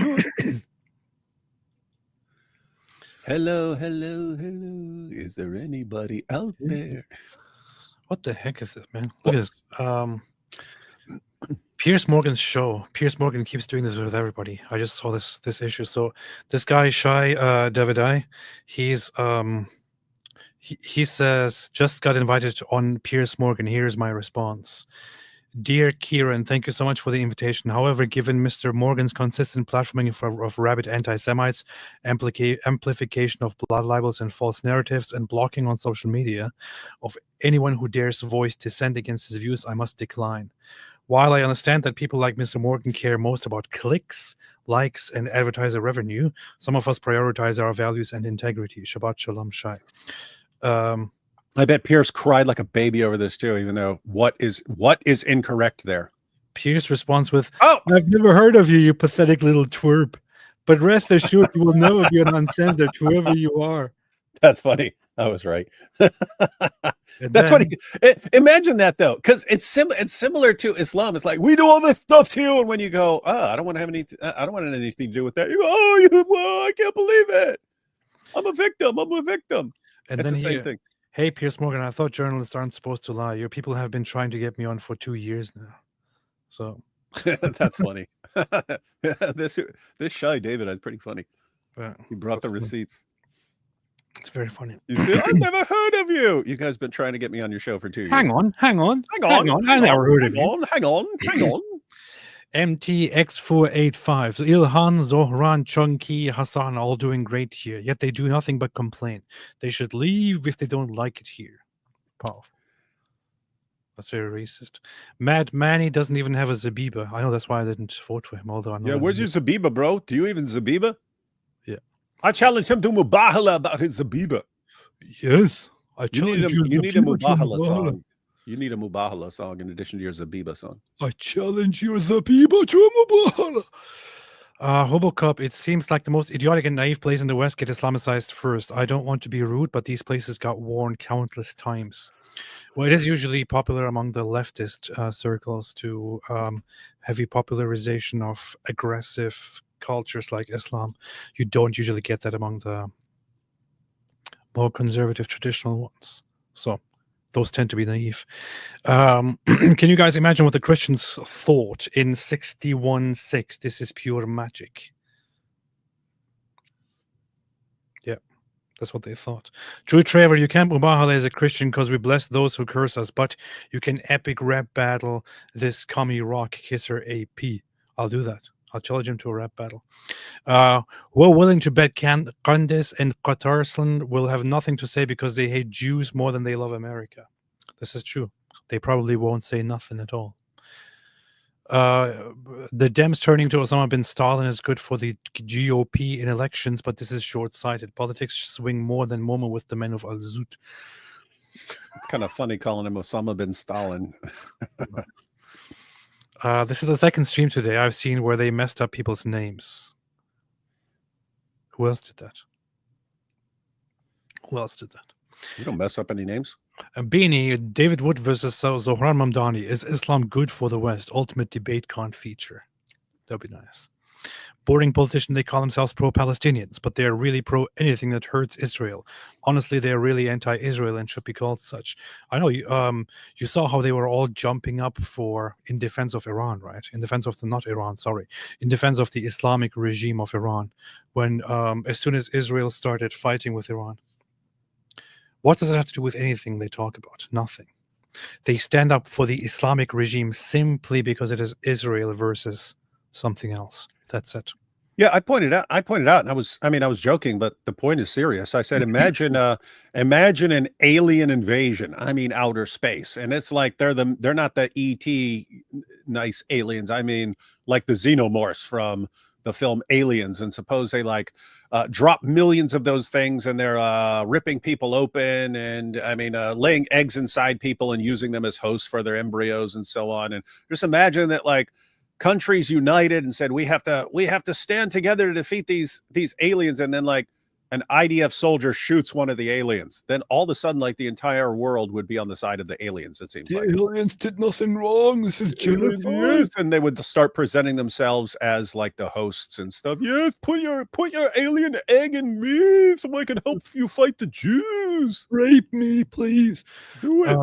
Hello, hello, hello. Is there anybody out there? What the heck is this, man? Look at this. Piers Morgan's show. Piers Morgan keeps doing this with everybody. I just saw this issue. So this guy, Shai Davidai, he says, just got invited on Piers Morgan. Here's my response. Dear Kieran, thank you so much for the invitation. However, given Mr. Morgan's consistent platforming of rabid anti-Semites, amplification of blood libels and false narratives, and blocking on social media of anyone who dares voice dissent against his views, I must decline. While I understand that people like Mr. Morgan care most about clicks, likes, and advertiser revenue, some of us prioritize our values and integrity. Shabbat Shalom Shai. I bet Pierce cried like a baby over this too, even though what is incorrect there? Pierce responds with, "Oh, I've never heard of you, you pathetic little twerp. But rest assured, you will never be an uncensored, whoever you are." That's funny. I was right. That's what imagine that though, because it's similar to Islam. It's like we do all this stuff to you, and when you go, "Oh, I don't want to have anything. I don't want anything to do with that." You go, "Oh, I can't believe it. I'm a victim. I'm a victim." And it's then the same thing. Hey, Piers Morgan, I thought journalists aren't supposed to lie. Your people have been trying to get me on for 2 years now. So that's funny. This Shai David is pretty funny. He brought the receipts. It's very funny. You see, I've never heard of you. You guys been trying to get me on your show for 2 years. Hang on. I never heard of you. Hang on. MTX485. Ilhan, Zohran, Chunky, Hassan, all doing great here. Yet they do nothing but complain. They should leave if they don't like it here. Powerful. That's very racist. Mad Manny doesn't even have a Zabiba. I know that's why I didn't vote for him. Although I know. Yeah, where's your Zabiba, bro? Do you even Zabiba? Yeah. I challenge him to Mubahala about his Zabiba. Yes. You need a Mubahala song. You need a Mubahala song in addition to your Zabiba song. I challenge your Zabiba to a Mubahala. Hobocup, it seems like the most idiotic and naive place in the West get Islamicized first. I don't want to be rude, but these places got warned countless times. Well, it is usually popular among the leftist circles to heavy popularization of aggressive cultures like Islam. You don't usually get that among the more conservative traditional ones. So those tend to be naive. Can you guys imagine what the Christians thought in 61:6? This is pure magic. Yeah, that's what they thought. Drew Trevor, you can't Mubahala as a Christian because we bless those who curse us, but you can epic rap battle this commie rock kisser AP. I'll do that. I'll challenge him to a rap battle. We're willing to bet Candace and Qatarslan will have nothing to say because they hate Jews more than they love America. This is true. They probably won't say nothing at all. The Dems turning to Osama bin Stalin is good for the GOP in elections, but this is short-sighted. Politics swing more than Momo with the men of Al-Zut. It's kind of funny calling him Osama bin Stalin. This is the second stream today I've seen where they messed up people's names. Who else did that? You don't mess up any names. Beanie, David Wood versus Zohran Mamdani. Is Islam good for the West? Ultimate debate can't feature. That'd be nice. Boring politician, they call themselves pro-Palestinians, but they are really pro-anything that hurts Israel. Honestly, they are really anti-Israel and should be called such. I know you saw how they were all jumping up in defense of Iran, right? In defense of in defense of the Islamic regime of Iran, when as soon as Israel started fighting with Iran. What does it have to do with anything they talk about? Nothing. They stand up for the Islamic regime simply because it is Israel versus something else. That's it. Yeah, I pointed out, and I was joking, but the point is serious. I said, imagine an alien invasion. I mean, outer space, and it's like they're not the ET nice aliens. I mean, like the xenomorphs from the film Aliens, and suppose they drop millions of those things, and they're ripping people open, and laying eggs inside people and using them as hosts for their embryos and so on. And just imagine that countries united and said we have to stand together to defeat these aliens, and then an IDF soldier shoots one of the aliens, then all of a sudden, like the entire world would be on the side of the aliens. It seems like aliens did nothing wrong. This is yes, and they would start presenting themselves as like the hosts and stuff. Yes, put your alien egg in me so I can help you fight the Jews. Rape me, please. Do it.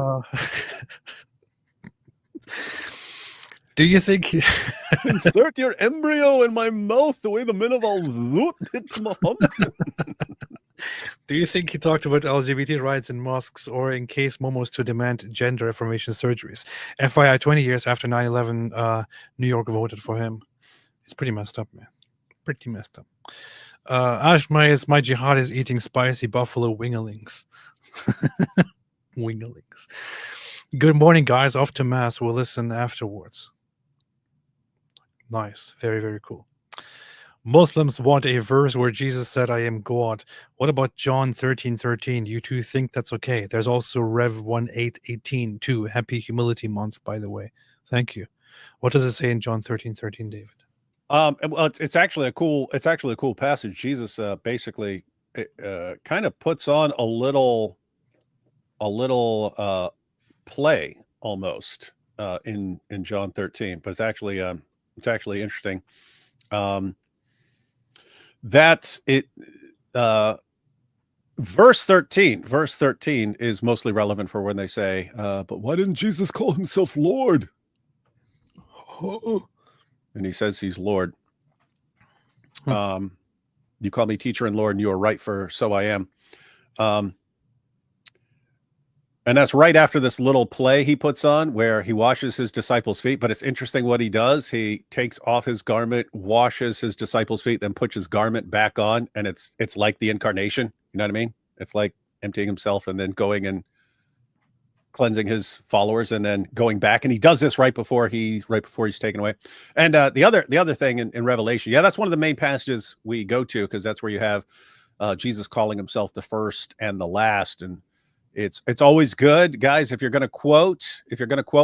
Do you think Insert your embryo in my mouth the way the men of Al-Zut did to Muhammad? Do you think he talked about LGBT rights in mosques, or in case Momos to demand gender affirmation surgeries? FYI, 20 years after 9/11, New York voted for him. It's pretty messed up, man. Pretty messed up. Ashma, my jihad is eating spicy buffalo winglings. Winglings. Good morning, guys. Off to mass. We'll listen afterwards. Nice. Very, very cool. Muslims want a verse where Jesus said, I am God. What about John 13:13? You two think that's okay? There's also Rev 1:8:18 too. Happy Humility Month, by the way. Thank you. What does it say in John 13:13, David? Well, it's actually a cool passage. Jesus basically kind of puts on a little play almost in John 13, but it's actually interesting. That it verse 13 is mostly relevant for when they say, but why didn't Jesus call himself Lord? And he says he's Lord. You call me teacher and Lord, and you are right, for so I am. And that's right after this little play he puts on where he washes his disciples' feet. But it's interesting what he does. He takes off his garment, washes his disciples' feet, then puts his garment back on. And it's like the incarnation. You know what I mean? It's like emptying himself and then going and cleansing his followers and then going back. And he does this right before he's taken away. And the other thing in Revelation, that's one of the main passages we go to, because that's where you have Jesus calling himself the first and the last. And it's always good, guys, if you're going to quote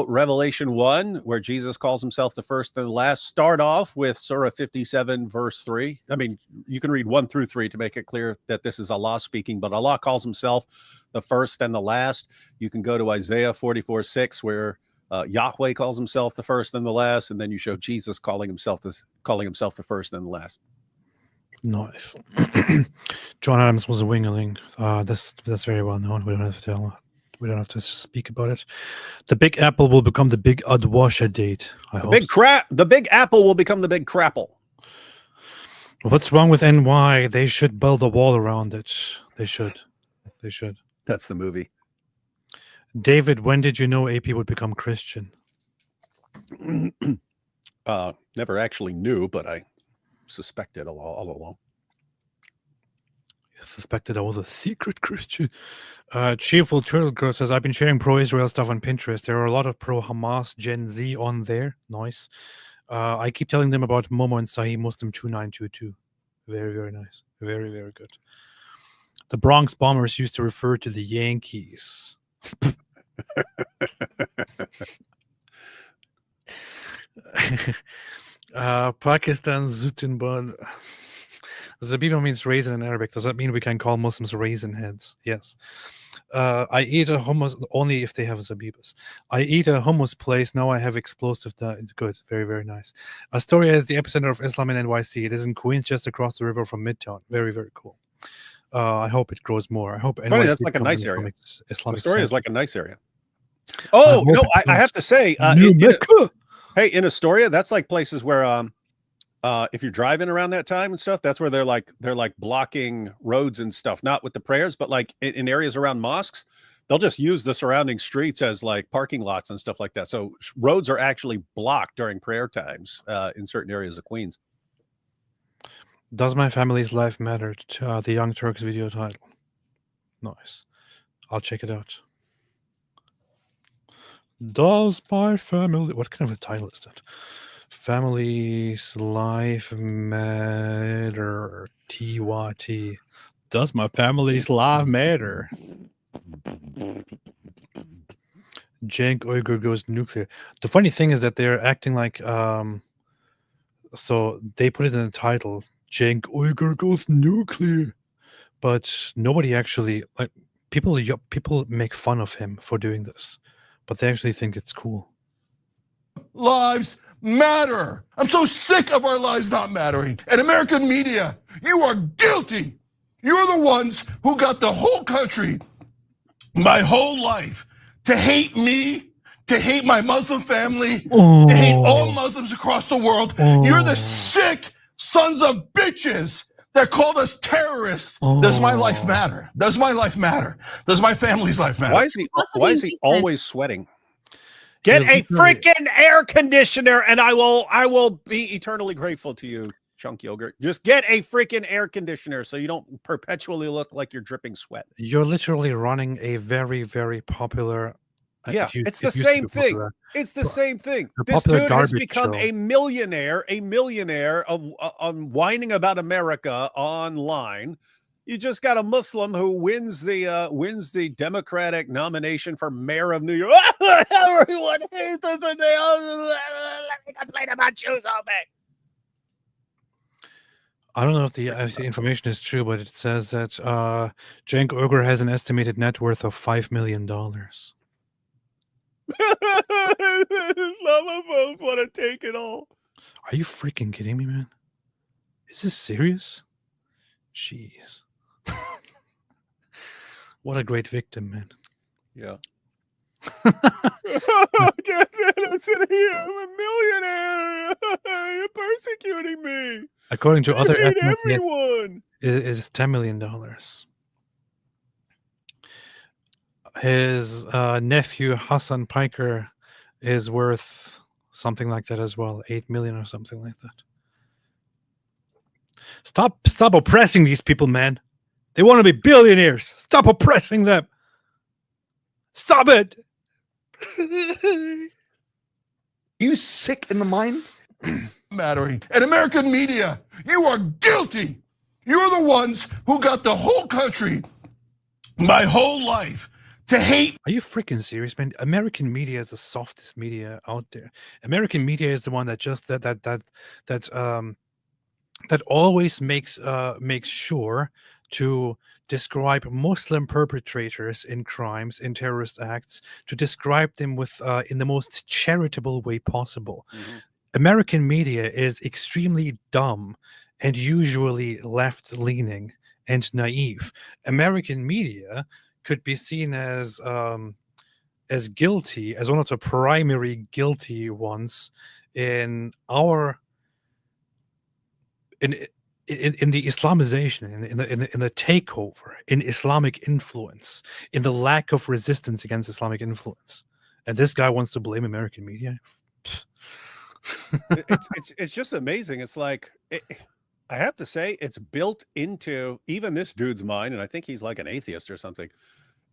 Revelation 1, where Jesus calls himself the first and the last, start off with Surah 57 verse 3. I mean, you can read 1 through 3 to make it clear that this is Allah speaking, but Allah calls himself the first and the last. You can go to Isaiah 44:6, where Yahweh calls himself the first and the last, and then you show Jesus calling himself the first and the last. Nice. John Adams was a wingling. That's very well known. We don't have to speak about it. The Big Apple will become the Big Adwasha date. The Big Apple will become the Big Crapple. What's wrong with NY? They should build a wall around it. They should. That's the movie. David, when did you know AP would become Christian? Never actually knew, but I suspected all along. Suspected I was a secret Christian. Cheerful Turtle Girl says, I've been sharing pro-Israel stuff on Pinterest. There are a lot of pro-Hamas Gen Z on there. Nice. I keep telling them about Momo and Sahih Muslim 2922. Very, very nice. Very, very good. The Bronx Bombers used to refer to the Yankees. Pakistan Zutinban. Zabiba means raisin in Arabic. Does that mean we can call Muslims raisin heads? Yes. I eat a hummus only if they have zabibas. I eat a hummus place. Now I have explosive diet. Good. Very, very nice. Astoria is the epicenter of Islam in NYC. It is in Queens, just across the river from Midtown. Very, very cool. I hope it grows more. I hope NYC that's like a nice area. Islamic Astoria is like a nice area. Oh, no, I have to say, hey, in Astoria, that's like places where if you're driving around that time and stuff, that's where they're like blocking roads and stuff, not with the prayers, but like in areas around mosques, they'll just use the surrounding streets as like parking lots and stuff like that. So roads are actually blocked during prayer times in certain areas of Queens. Does my family's life matter? The Young Turks video title. Nice. I'll check it out. Does my family... What kind of a title is that? Family's life matter. TYT. Does my family's life matter? Cenk Uygur goes nuclear. The funny thing is that they're acting like... so they put it in the title. Cenk Uygur goes nuclear. but nobody actually people make fun of him for doing this, but they actually think it's cool. Lives matter. I'm so sick of our lives not mattering. And American media, you are guilty. You're the ones who got the whole country, my whole life, to hate me, to hate my Muslim family, to hate all Muslims across the world. You're the sick sons of bitches that called us terrorists. Does my life matter? Does my life matter? Does my family's life matter? Why is he always sweating? Get a freaking air conditioner, and I will be eternally grateful to you, Chunk Yogurt. Just get a freaking air conditioner so you don't perpetually look like you're dripping sweat. You're literally running a very, very popular. Yeah, it's the same thing. It's the same thing. This dude has become a millionaire on whining about America online. You just got a Muslim who wins the Democratic nomination for mayor of New York. Everyone hates us, and they all let me complain about Jews all day. I don't know if the information is true, but it says that Cenk Uygur has an estimated net worth of $5 million. Islamophobes want to take it all. Are you freaking kidding me, man? Is this serious? Jeez. What a great victim, man. Yeah. I'm sitting here. I'm a millionaire. You're persecuting me. According to other estimates, everyone. It is $10 million. His nephew Hassan Piker is worth something like that as well, 8 million or something like that. Stop oppressing these people, man. They want to be billionaires. Stop oppressing them. Stop it. You sick in the mind? Mattering. And American media, you are guilty. You're the ones who got the whole country, my whole life, to hate. Are you freaking serious, man? American media is the softest media out there. American media is the one that just that always makes sure to describe Muslim perpetrators in crimes, in terrorist acts, to describe them with in the most charitable way possible. Mm-hmm. American media is extremely dumb and usually left-leaning and naive. American media could be seen as guilty, as one of the primary guilty ones in our in the Islamization, in the takeover, in Islamic influence, in the lack of resistance against Islamic influence. And this guy wants to blame American media. It's just amazing. It's like, I have to say, it's built into even this dude's mind, and I think he's like an atheist or something.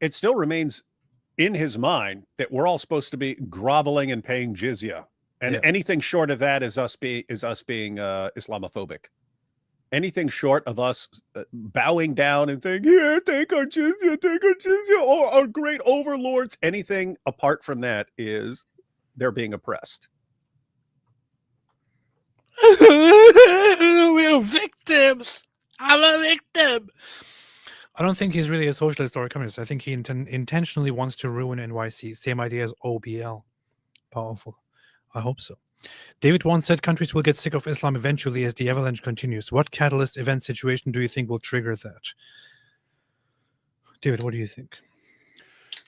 It still remains in his mind that we're all supposed to be groveling and paying jizya, and anything short of that is us being Islamophobic. Anything short of us bowing down and saying, "Here, take our jizya," or our great overlords. Anything apart from that is they're being oppressed. We're victims. I'm a victim. I don't think he's really a socialist or a communist. I think he intentionally wants to ruin NYC. Same idea as OBL. Powerful. I hope so. David once said countries will get sick of Islam eventually as the avalanche continues. What catalyst event situation do you think will trigger that? David, what do you think?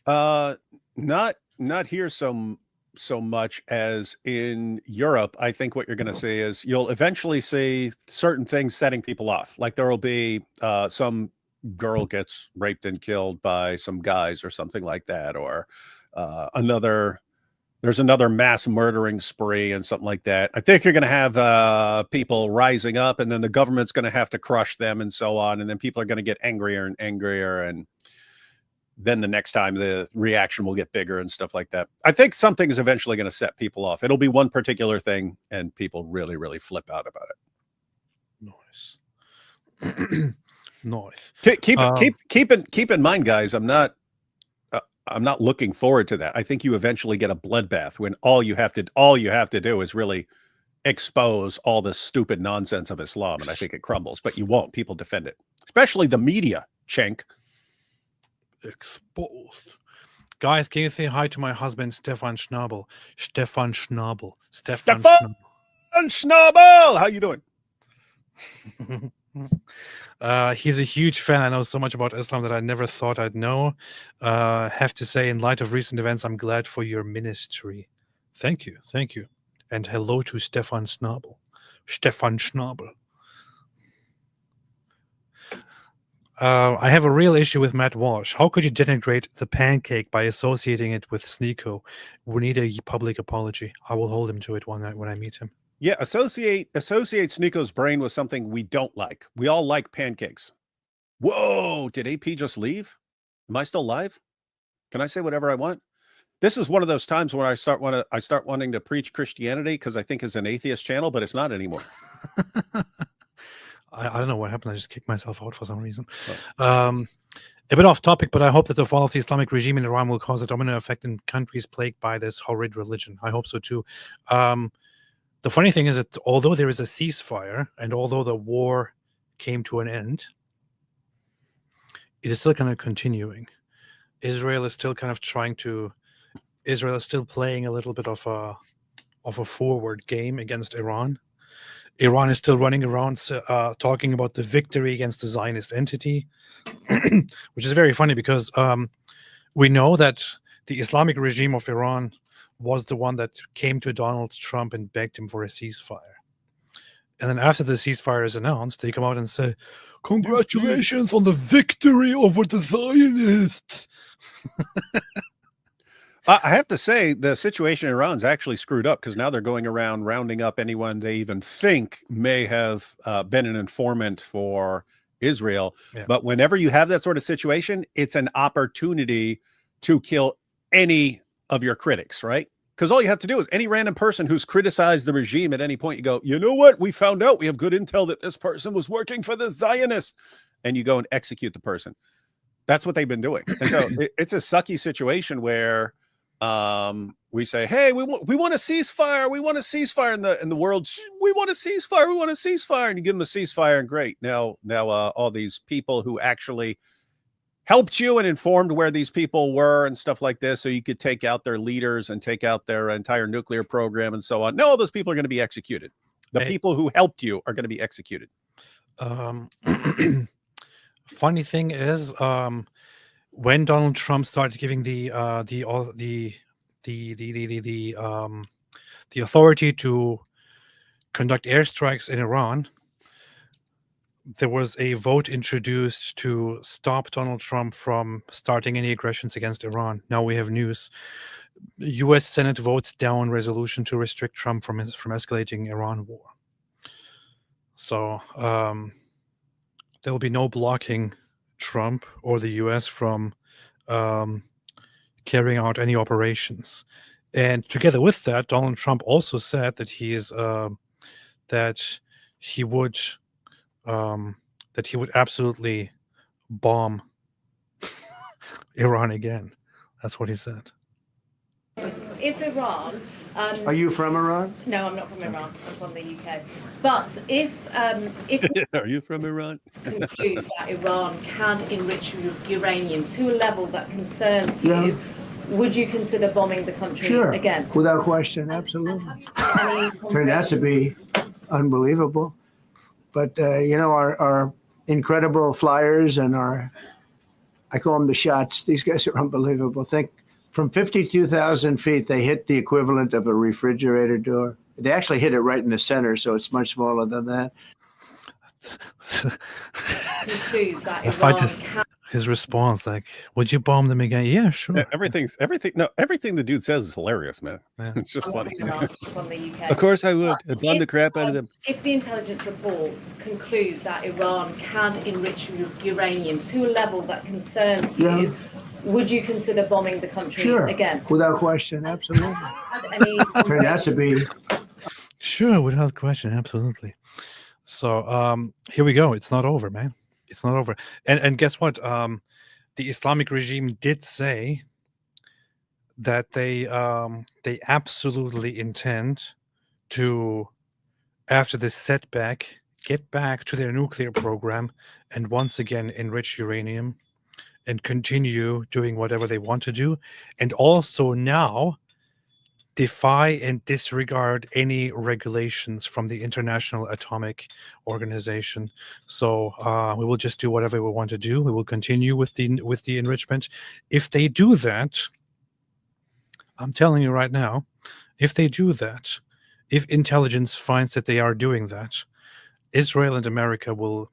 Not here so much as in Europe. I think what you're going to see is you'll eventually see certain things setting people off. Like there will be some girl gets raped and killed by some guys or something like that, or there's another mass murdering spree and something like that. I think you're going to have people rising up, and then the government's going to have to crush them and so on. And then people are going to get angrier and angrier. And then the next time the reaction will get bigger and stuff like that. I think something is eventually going to set people off. It'll be one particular thing, and people really, really flip out about it. Nice. Nice. Keep in mind, guys, I'm not looking forward to that. I think you eventually get a bloodbath when all you have to do is really expose all the stupid nonsense of Islam, and I think it crumbles. But you won't. People defend it, especially the media. Cenk. Exposed. Guys, can you say hi to my husband, Stefan Schnabel? Stefan Schnabel. Stefan Stefan Schnabel! How you doing? He's a huge fan. I know so much about Islam that I never thought I'd know. Have to say, in light of recent events, I'm glad for your ministry. Thank you. Thank you. And hello to Stefan Schnabel. Stefan Schnabel. I have a real issue with Matt Walsh. How could you denigrate the pancake by associating it with Sneeko? We need a public apology. I will hold him to it one night when I meet him. Yeah, associate Sneeko's brain with something we don't like. We all like pancakes. Whoa, did AP just leave? Am I still live? Can I say whatever I want? This is one of those times when I start wanting to preach Christianity because I think it's an atheist channel, but it's not anymore. I don't know what happened. I just kicked myself out for some reason. A bit off topic, but I hope that the fall of the Islamic regime in Iran will cause a domino effect in countries plagued by this horrid religion. I hope so too. The funny thing is that although there is a ceasefire and although the war came to an end, it is still kind of continuing. Israel is still playing a little bit of a forward game against Iran. Iran is still running around talking about the victory against the Zionist entity, which is very funny because we know that the Islamic regime of Iran was the one that came to Donald Trump and begged him for a ceasefire. And then after the ceasefire is announced, they come out and say, "Congratulations on the victory over the Zionists." I have to say, the situation in Iran's actually screwed up because now they're going around rounding up anyone they even think may have been an informant for Israel. Yeah. But whenever you have that sort of situation, it's an opportunity to kill any of your critics, right? Because all you have to do is any random person who's criticized the regime at any point, you go, you know what? We found out, we have good intel that this person was working for the Zionists. And you go and execute the person. That's what they've been doing. And so it's a sucky situation where we say, hey, we want a ceasefire. We want a ceasefire in the world. We want a ceasefire. We want a ceasefire. And you give them a ceasefire and great. Now all these people who actually helped you and informed where these people were and stuff like this, so you could take out their leaders and take out their entire nuclear program and so on. No, those people are going to be executed. The people who helped you are going to be executed. Funny thing is, when Donald Trump started giving the authority to conduct airstrikes in Iran, there was a vote introduced to stop Donald Trump from starting any aggressions against Iran. Now we have news. U.S. Senate votes down resolution to restrict Trump from escalating Iran war. So there will be no blocking Trump or the U.S. from carrying out any operations. And together with that, Donald Trump also said that he would absolutely bomb Iran again. That's what he said. If Iran... Are you from Iran? No, I'm not from Iran. I'm from the UK. But if Are you from Iran? conclude that Iran can enrich uranium to a level that concerns you, would you consider bombing the country again? Without question, absolutely. Turned out to be unbelievable. But, our incredible flyers and I call them the shots. These guys are unbelievable. Think from 52,000 feet, they hit the equivalent of a refrigerator door. They actually hit it right in the center, so it's much smaller than that. Conclude that I find Iran his response, like, would you bomb them again? Yeah, sure. Yeah, everything the dude says is hilarious, man. Yeah. It's just funny. from the UK. Of course I would. I'd bomb the crap out of them. If the intelligence reports conclude that Iran can enrich uranium to a level that concerns you, would you consider bombing the country again? Without question, absolutely. Any Turned out to be. Sure, without question, absolutely. So here we go. It's not over, man. It's not over. And guess what? The Islamic regime did say that they absolutely intend to, after this setback, get back to their nuclear program and once again enrich uranium and continue doing whatever they want to do, and also now defy and disregard any regulations from the International Atomic Organization. So we will just do whatever we want to do. We will continue with the enrichment. If they do that, I'm telling you right now, if they do that, if intelligence finds that they are doing that, Israel and America will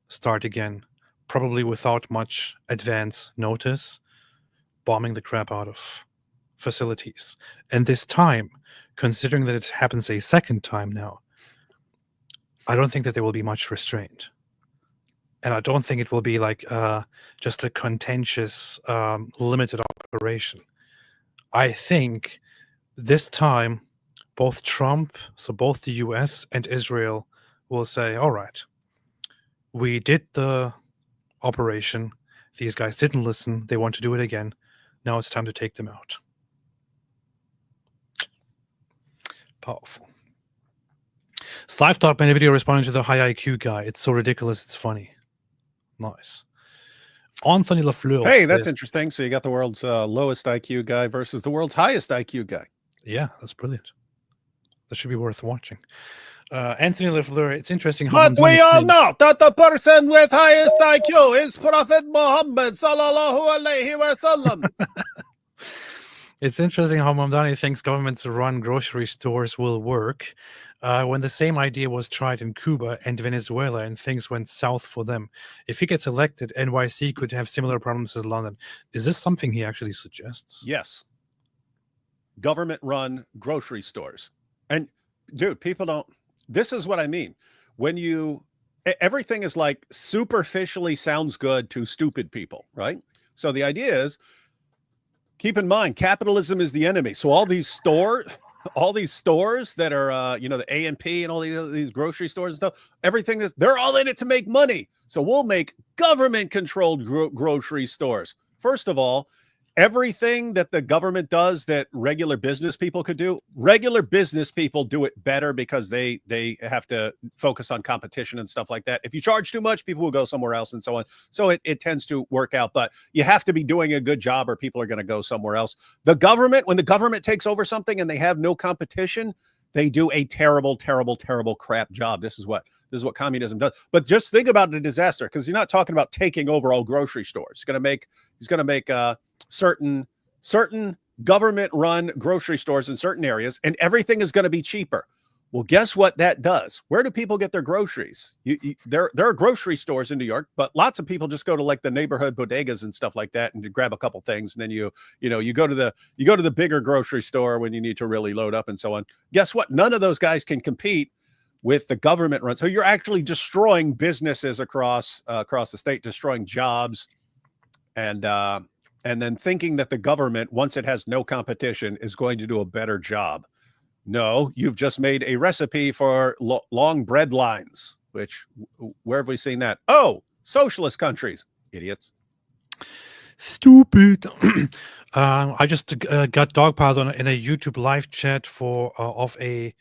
start again, probably without much advance notice, bombing the crap out of facilities. And this time, considering that it happens a second time now, I don't think that there will be much restraint. And I don't think it will be like just a contentious, limited operation. I think this time, both Trump, so both the US and Israel, will say, all right, we did the operation. These guys didn't listen. They want to do it again. Now it's time to take them out. Powerful. Slive thought made a video responding to the high IQ guy. It's so ridiculous, it's funny. Nice. Anthony Lafleur. Hey, that's interesting. So you got the world's lowest IQ guy versus the world's highest IQ guy. Yeah, that's brilliant. That should be worth watching. Anthony Lafleur, it's interesting how... But we all know that the person with highest IQ is Prophet Muhammad sallallahu alaihi wasallam. It's interesting how Mamdani thinks governments run grocery stores will work when the same idea was tried in Cuba and Venezuela and things went south for them. If he gets elected, NYC could have similar problems as London. Is this something he actually suggests? Yes. Government-run grocery stores. And, dude, people don't... This is what I mean. When you... Everything is like superficially sounds good to stupid people, right? So the idea is, keep in mind, capitalism is the enemy. So all these stores that are, the A&P and all these grocery stores and stuff, everything is, they're all in it to make money. So we'll make government-controlled grocery stores. First of all, everything that the government does that regular business people could do, regular business people do it better because they have to focus on competition and stuff like that. If you charge too much, people will go somewhere else and so on. So it tends to work out, but you have to be doing a good job or people are going to go somewhere else. The government, when the government takes over something and they have no competition, they do a terrible, terrible, terrible crap job. This is what communism does. But just think about the disaster, because you're not talking about taking over all grocery stores. He's going to make certain government-run grocery stores in certain areas, and everything is going to be cheaper. Well, guess what that does? Where do people get their groceries? There are grocery stores in New York, but lots of people just go to like the neighborhood bodegas and stuff like that and to grab a couple things, and then you go to the bigger grocery store when you need to really load up and so on. Guess what? None of those guys can compete with the government run. So you're actually destroying businesses across the state, destroying jobs, and then thinking that the government, once it has no competition, is going to do a better job. No, you've just made a recipe for long bread lines, which, where have we seen that? Oh, socialist countries, idiots. Stupid. I just got dogpiled in a YouTube live chat of a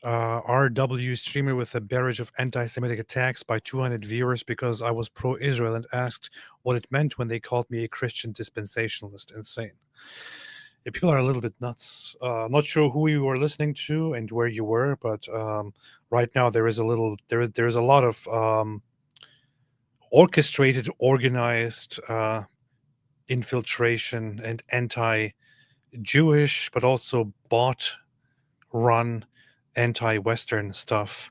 RW streamer with a barrage of anti-Semitic attacks by 200 viewers because I was pro-Israel and asked what it meant when they called me a Christian dispensationalist. Insane. Yeah, people are a little bit nuts. Not sure who you were listening to and where you were, but right now there is a lot of orchestrated, organized infiltration and anti-Jewish, but also bot-run anti-Western stuff.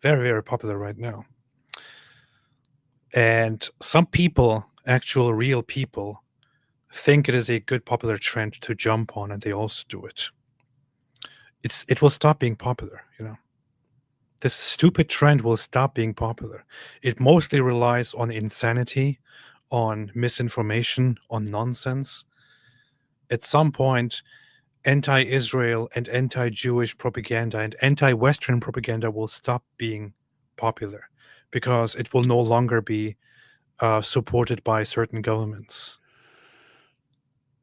Very, very popular right now. And some people, actual real people, think it is a good popular trend to jump on, and they also do it. It will stop being popular, This stupid trend will stop being popular. It mostly relies on insanity, on misinformation, on nonsense. At some point, anti-Israel and anti-Jewish propaganda and anti-Western propaganda will stop being popular because it will no longer be supported by certain governments.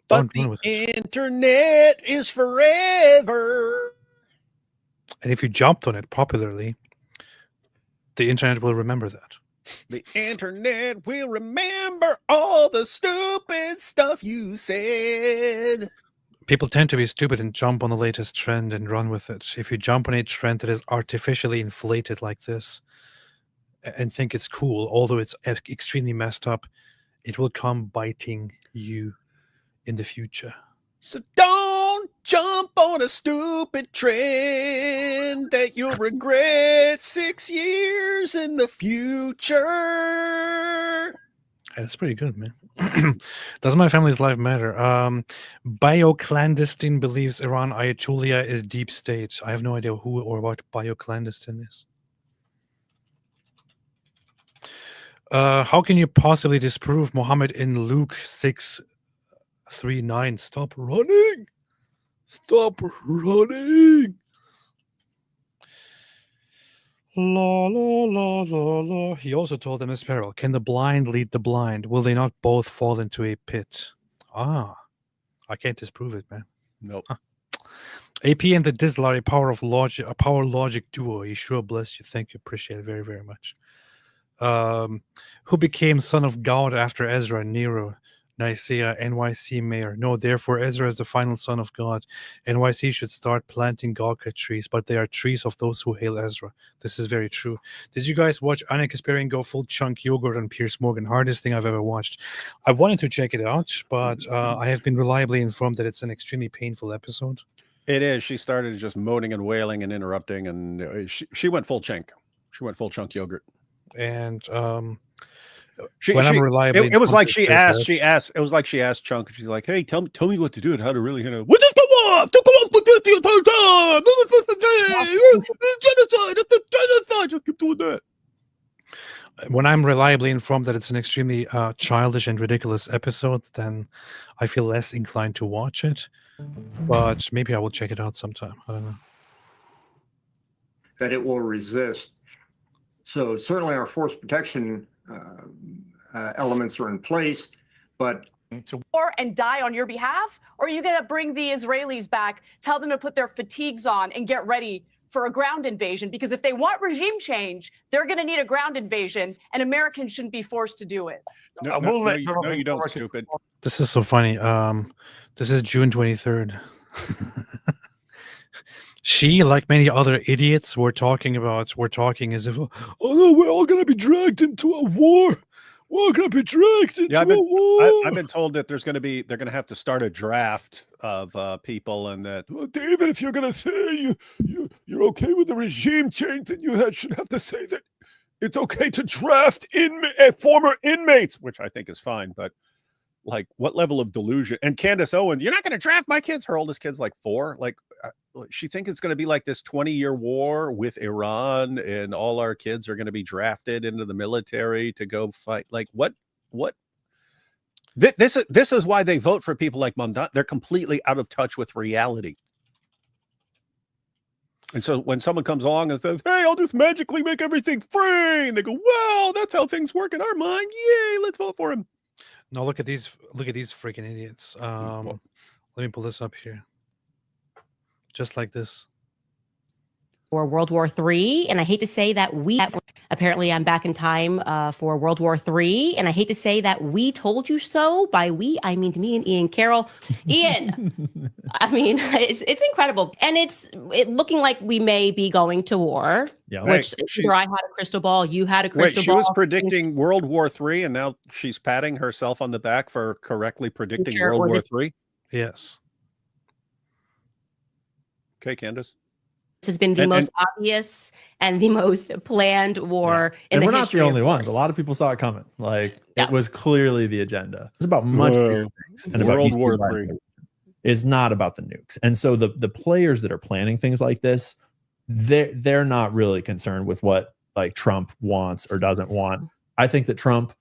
But the internet is forever. And if you jumped on it popularly, The internet will remember that. The internet will remember all the stupid stuff you said. People tend to be stupid and jump on the latest trend and run with it. If you jump on a trend that is artificially inflated like this and think it's cool, although it's extremely messed up, it will come biting you in the future. So don't jump on a stupid trend that you'll regret 6 years in the future. That's pretty good, man. Does my family's life matter? Bioclandestine believes Iran Ayatollah is deep state. I have no idea who or what bioclandestine is. How can you possibly disprove Muhammad in Luke 6:39? Stop running! Stop running! La la la la la. He also told them this parable: can the blind lead the blind? Will they not both fall into a pit? I can't disprove it, man. Nope. AP and the Dizzle are a power logic duo. Yeshua bless you. Thank you. Appreciate it very, very much. Who became son of God after Ezra? Nero. Nicaea, NYC mayor. No, therefore Ezra is the final son of God. NYC should start planting Gawker trees, but they are trees of those who hail Ezra. This is very true. Did you guys watch Anna Kasparian go full chunk yogurt on Piers Morgan? Hardest thing I've ever watched. I wanted to check it out, but I have been reliably informed that it's an extremely painful episode. It is. She started just moaning and wailing and interrupting, and she went full chunk. She went full chunk yogurt. And it was like she asked. It was like she asked Chunk. She's like, "Hey, tell me what to do and how to really, what just go up? Don't go up with this the entire time. Genocide. It's a genocide. Just keep doing that." When I'm reliably informed that it's an extremely childish and ridiculous episode, then I feel less inclined to watch it. But maybe I will check it out sometime. I don't know. That it will resist. So certainly our force protection elements are in place, but to war and die on your behalf? Or are you going to bring the Israelis back, tell them to put their fatigues on and get ready for a ground invasion? Because if they want regime change, they're going to need a ground invasion, and Americans shouldn't be forced to do it. No, you don't, stupid. This is so funny. This is June 23rd. She, like many other idiots, were talking as if, oh no, we're all going to be dragged into a war. We're going to be dragged into a war. I've been told that they're going to have to start a draft of people, and that, well, David, if you're going to say you're okay with the regime change, then you should have to say that it's okay to draft former inmates, which I think is fine, but like, what level of delusion? And Candace Owens, you're not going to draft my kids. Her oldest kid's like 4. Like, she thinks it's going to be like this 20-year war with Iran, and all our kids are going to be drafted into the military to go fight. Like, what? This is why they vote for people like Mamdani. They're completely out of touch with reality. And so when someone comes along and says, "Hey, I'll just magically make everything free," and they go, "Well, that's how things work in our mind. Yay, let's vote for him." No, look at these freaking idiots. Let me pull this up here. Just like this. For World War III, and I hate to say that apparently I'm back in time for World War III, and I hate to say that we told you so. By we, I mean me and Ian Carroll. Ian, I mean, it's incredible, and it's looking like we may be going to war. Yeah, which I had a crystal ball, you had a crystal ball. She was predicting World War III, and now she's patting herself on the back for correctly predicting World War III. Yes. Okay, Candace. This has been the most obvious and the most planned war in the history. And we're not the only ones. A lot of people saw it coming. Like, it was clearly the agenda. It's about much bigger things. And about World War III. It's not about the nukes. And so the players that are planning things like this, they're not really concerned with what like Trump wants or doesn't want. I think that Trump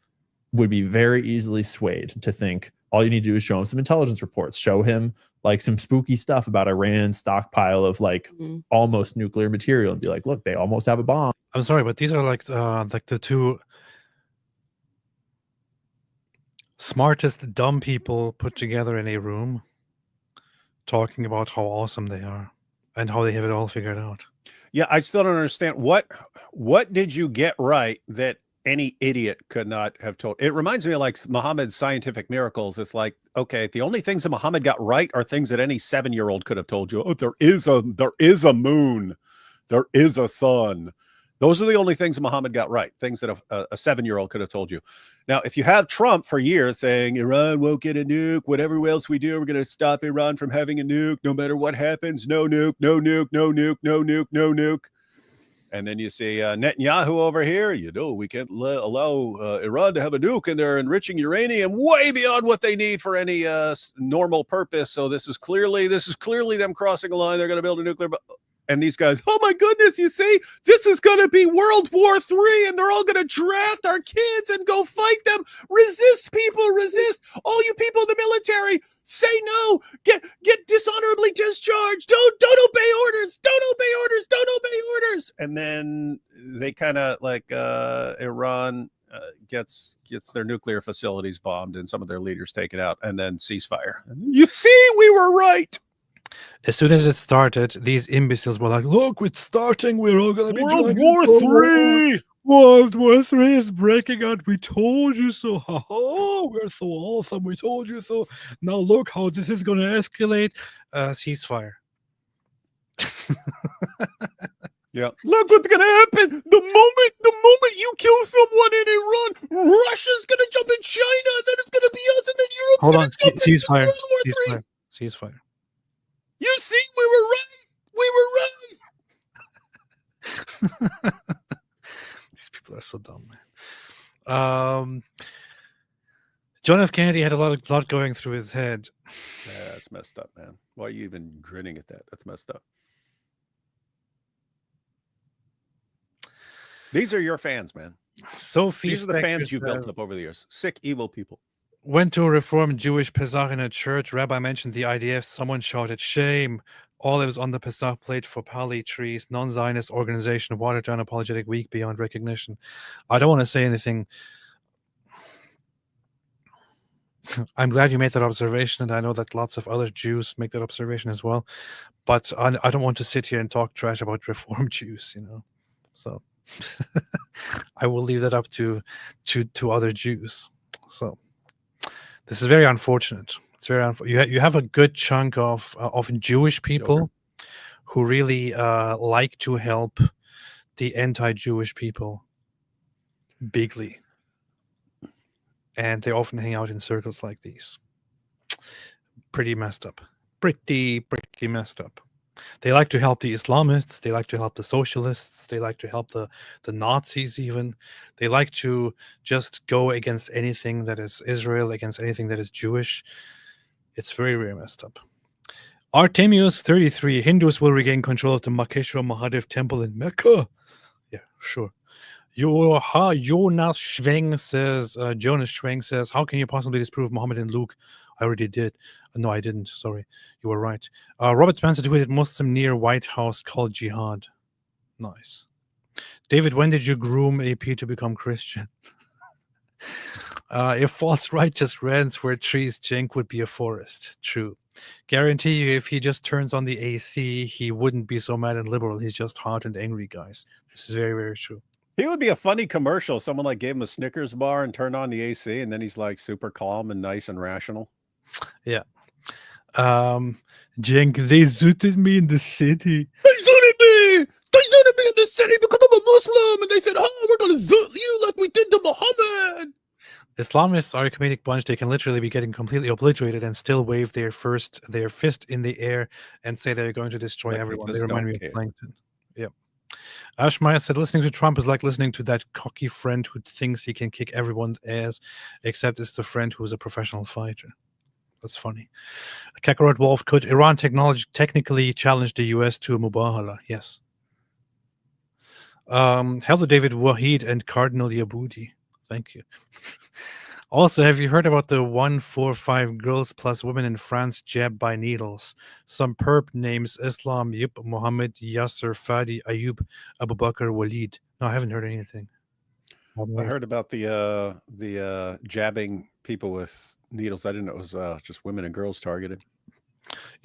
would be very easily swayed to think all you need to do is show him some intelligence reports, show him like some spooky stuff about Iran's stockpile of like almost nuclear material, and be like, look, they almost have a bomb. I'm sorry, but these are like the two smartest dumb people put together in a room talking about how awesome they are. and how they have it all figured out. Yeah, I still don't understand what did you get right that any idiot could not have told. It reminds me of like Muhammad's scientific miracles. It's like, okay, the only things that Muhammad got right are things that any 7-year-old could have told you. Oh, there is a moon, there is a sun. Those are the only things Muhammad got right, things that a 7-year-old could have told you. Now, if you have Trump for years saying Iran won't get a nuke, whatever else we do, we're going to stop Iran from having a nuke, no matter what happens, no nuke, no nuke, no nuke, no nuke, no nuke. And then you see Netanyahu over here, we can't allow Iran to have a nuke, and they're enriching uranium way beyond what they need for any normal purpose. So this is clearly them crossing a line. They're going to build a nuclear and these guys, oh my goodness, you see, this is going to be World War III, and they're all going to draft our kids and go fight them. Resist, people, resist. All you people in the military, say no. Get dishonorably discharged. Don't obey orders. Don't obey orders. Don't obey orders. And then they kind of like Iran gets their nuclear facilities bombed and some of their leaders taken out, and then ceasefire. You see, we were right. As soon as it started, these imbeciles were like, look, it's starting. We're all going to be World War III. World War III is breaking out. We told you so. Ha ha. We're so awesome. We told you so. Now look how this is going to escalate. Ceasefire. Yeah. Look what's going to happen. The moment you kill someone in Iran, Russia's going to jump in China, and then it's going to be us, and then Europe's Hold going on. to jump in Ceasefire. World War III. Ceasefire. You see, we were right. These people are so dumb, man. John F. Kennedy had a lot going through his head. Yeah, that's messed up, man. Why are you even grinning at that? That's messed up. These are your fans, man. Sophie These are the Spector fans you built says, up over the years. Sick, evil people. Went to a Reformed Jewish Pesach in a church. Rabbi mentioned the IDF. Someone shouted, shame. All that was on the Pesach plate for Pali trees, non-Zionist organization, watered down, apologetic, weak beyond recognition. I don't want to say anything. I'm glad you made that observation, and I know that lots of other Jews make that observation as well. But I don't want to sit here and talk trash about Reformed Jews, So I will leave that up to other Jews. So this is very unfortunate. It's very unfortunate. You have a good chunk of Jewish people who really like to help the anti-Jewish people bigly, and they often hang out in circles like these. Pretty messed up. Pretty messed up. They like to help the Islamists. They like to help the socialists. They like to help the Nazis even. They like to just go against anything that is Israel, against anything that is Jewish. It's very, very messed up. Artemius 33. Hindus will regain control of the Makeshwar Mahadev temple in Mecca. Yeah, sure. Jonas Schweng says, how can you possibly disprove Muhammad and Luke? I already did. No, I didn't. Sorry. You were right. Robert Spencer tweeted, Muslim near White House called jihad. Nice. David, when did you groom AP to become Christian? If false righteous rants were trees, Cenk would be a forest. True. Guarantee you, if he just turns on the AC, he wouldn't be so mad and liberal. He's just hot and angry, guys. This is very, very true. He would be a funny commercial. Someone like gave him a Snickers bar and turned on the AC, and then he's like super calm and nice and rational. Yeah. Cenk, they zooted me in the city. They zooted me in the city because I'm a Muslim, and they said, oh, we're going to zoot you like we did to Muhammad. Islamists are a comedic bunch. They can literally be getting completely obliterated and still wave their fist in the air and say they're going to destroy everyone. They remind me of Plankton. Yep. Ashmeyer said, listening to Trump is like listening to that cocky friend who thinks he can kick everyone's ass, except it's the friend who's a professional fighter. That's funny. Kakarot Wolf, could Iran technically challenge the US to a mubahala? Yes. Hello, David Wahid and Cardinal Yabudi. Thank you. Also, have you heard about the 145 girls plus women in France jabbed by needles? Some perp names Islam, Yup, Muhammad, Yasser, Fadi, Ayub, Abu Bakr, Walid. No, I haven't heard anything. I heard about the jabbing people with needles. I didn't know it was just women and girls targeted.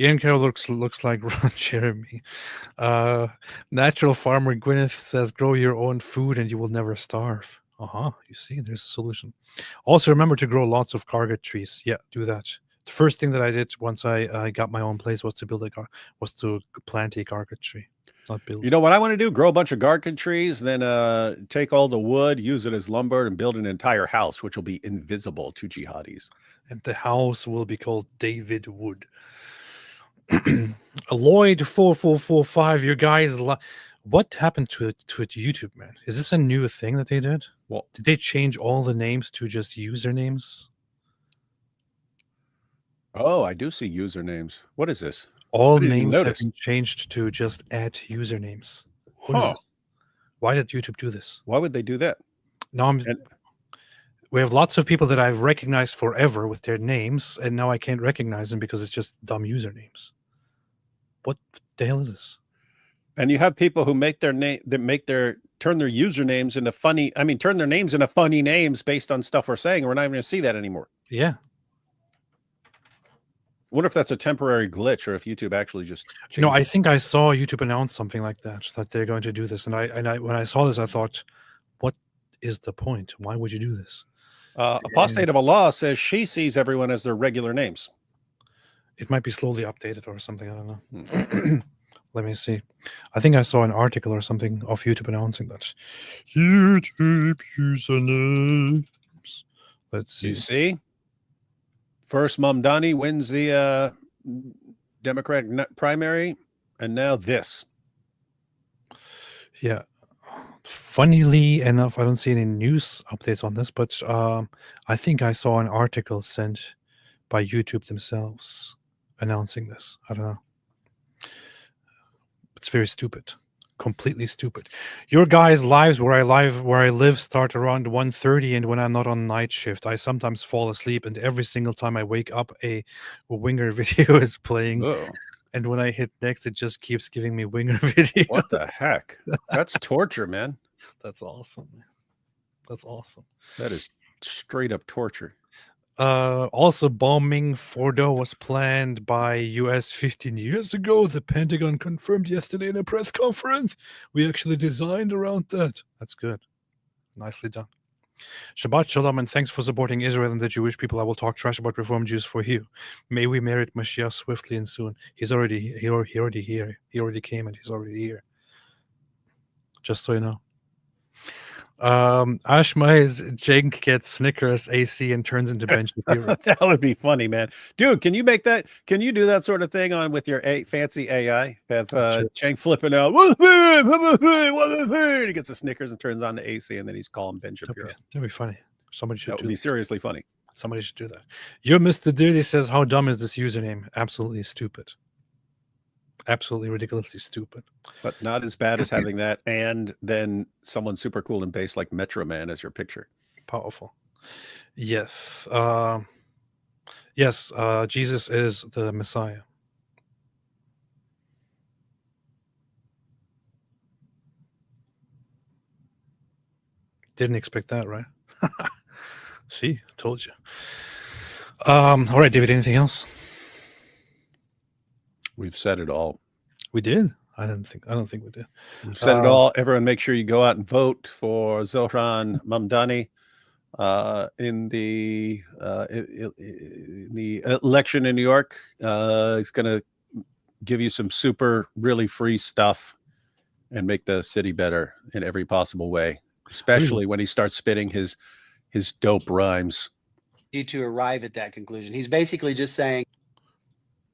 Ian Carroll looks like Ron Jeremy. Natural farmer Gwyneth says, "Grow your own food and you will never starve." You see, there's a solution. Also, remember to grow lots of gargot trees. Yeah, do that. The first thing that I did once I got my own place was to plant a gargot tree. Not build. You know what I want to do? Grow a bunch of gargot trees, then take all the wood, use it as lumber, and build an entire house, which will be invisible to jihadis. And the house will be called David Wood. Lloyd 4445, your guys. What happened to it YouTube, man? Is this a new thing that they did? Well, did they change all the names to just usernames? Oh, I do see usernames. What is this? All names have been changed to just add usernames. What is this? Why did YouTube do this? Why would they do that? Now we have lots of people that I've recognized forever with their names, and now I can't recognize them because it's just dumb usernames. What the hell is this? And you have people who make their name turn their usernames into funny. I mean, turn their names into funny names based on stuff we're saying. We're not even going to see that anymore. Yeah. Wonder if that's a temporary glitch or if YouTube actually just changed. I think I saw YouTube announce something like that they're going to do this, and I when I saw this, I thought, what is the point? Why would you do this? Apostate of Allah says she sees everyone as their regular names. It might be slowly updated or something. I don't know. Let me see. I think I saw an article or something of YouTube announcing that. YouTube usernames. Let's see. You see? First, Mamdani wins the Democratic primary, and now this. Yeah. Funnily enough, I don't see any news updates on this, but I think I saw an article sent by YouTube themselves announcing this. I don't know. It's very stupid. Completely stupid. Your guys' lives where I live start around 1:30, and when I'm not on night shift, I sometimes fall asleep, and every single time I wake up, a Winger video is playing. Oh. And when I hit next, it just keeps giving me Winger video. What the heck? That's torture, man. That's awesome. That's awesome. That is straight up torture. Also, bombing Fordo was planned by US 15 years ago. The Pentagon confirmed yesterday in a press conference. We actually designed around that. That's good. Nicely done. Shabbat Shalom, and thanks for supporting Israel and the Jewish people. I will talk trash about Reform Jews for you. May we merit Mashiach swiftly and soon. He's already here. He already came and he's already here. Just so you know. Ashmai's Jenk gets Snickers AC and turns into Ben Shapiro. That would be funny, man. Dude, can you make that? Can you do that sort of thing on with your fancy AI? Have Jenk flipping out. He gets a Snickers and turns on the AC, and then he's calling Ben Shapiro. That'd be funny. Somebody should. That would be seriously funny. Somebody should do that. Your Mr. Dirty says, "How dumb is this username? Absolutely stupid. Absolutely ridiculously stupid." But not as bad as having that and then someone super cool and bass like Metro Man as your picture. Powerful. Yes. Yes, Jesus is the Messiah. Didn't expect that, right? See, told you. All right, David, anything else? We've said it all. We did. I don't think we did. We've said it all. Everyone, make sure you go out and vote for Zohran Mamdani in the election in New York. It's going to give you some really free stuff and make the city better in every possible way, especially when he starts spitting his dope rhymes. To arrive at that conclusion, he's basically just saying,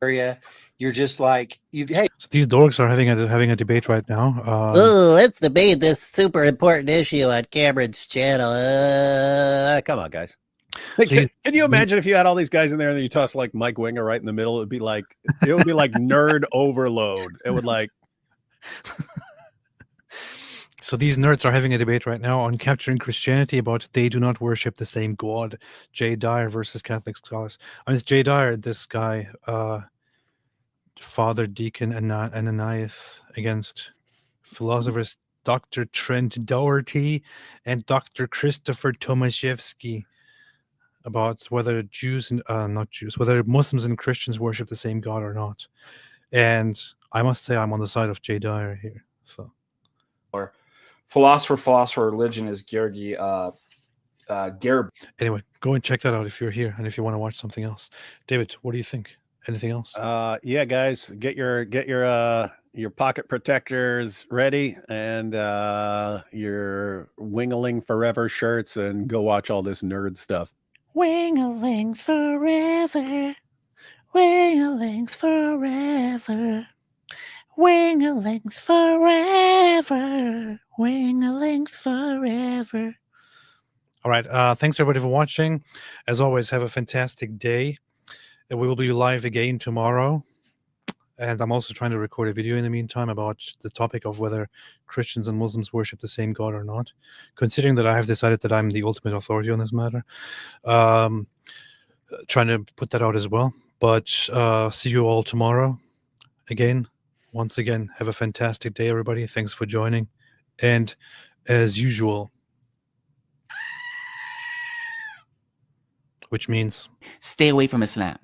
area, you're just like hey. So these dorks are having a debate right now. Let's debate this super important issue on Cameron's channel. Come on, guys. Can you imagine if you had all these guys in there and then you toss like Mike Winger right in the middle? It would be like nerd overload. It would like. So these nerds are having a debate right now on capturing Christianity about they do not worship the same God. Jay Dyer versus Catholic scholars. I mean, it's Jay Dyer, this guy, Father Deacon Ananias against philosophers Dr. Trent Doherty and Dr. Christopher Tomaszewski. about whether Jews and not Jews, whether Muslims and Christians worship the same God or not. And I must say, I'm on the side of Jay Dyer here. So, or philosopher religion is Georgi Garib. Anyway, go and check that out if you're here and if you want to watch something else. David, what do you think? Anything else? Yeah, guys, get your pocket protectors ready and your Wingling Forever shirts and go watch all this nerd stuff. Wingalings forever. Wingalings forever. Wingalings forever. Wingalings forever. All right. Thanks everybody for watching. As always, have a fantastic day. We will be live again tomorrow. And I'm also trying to record a video in the meantime about the topic of whether Christians and Muslims worship the same God or not, considering that I have decided that I'm the ultimate authority on this matter. Trying to put that out as well. But see you all tomorrow. Again, once again, have a fantastic day, everybody. Thanks for joining. And as usual, which means stay away from Islam.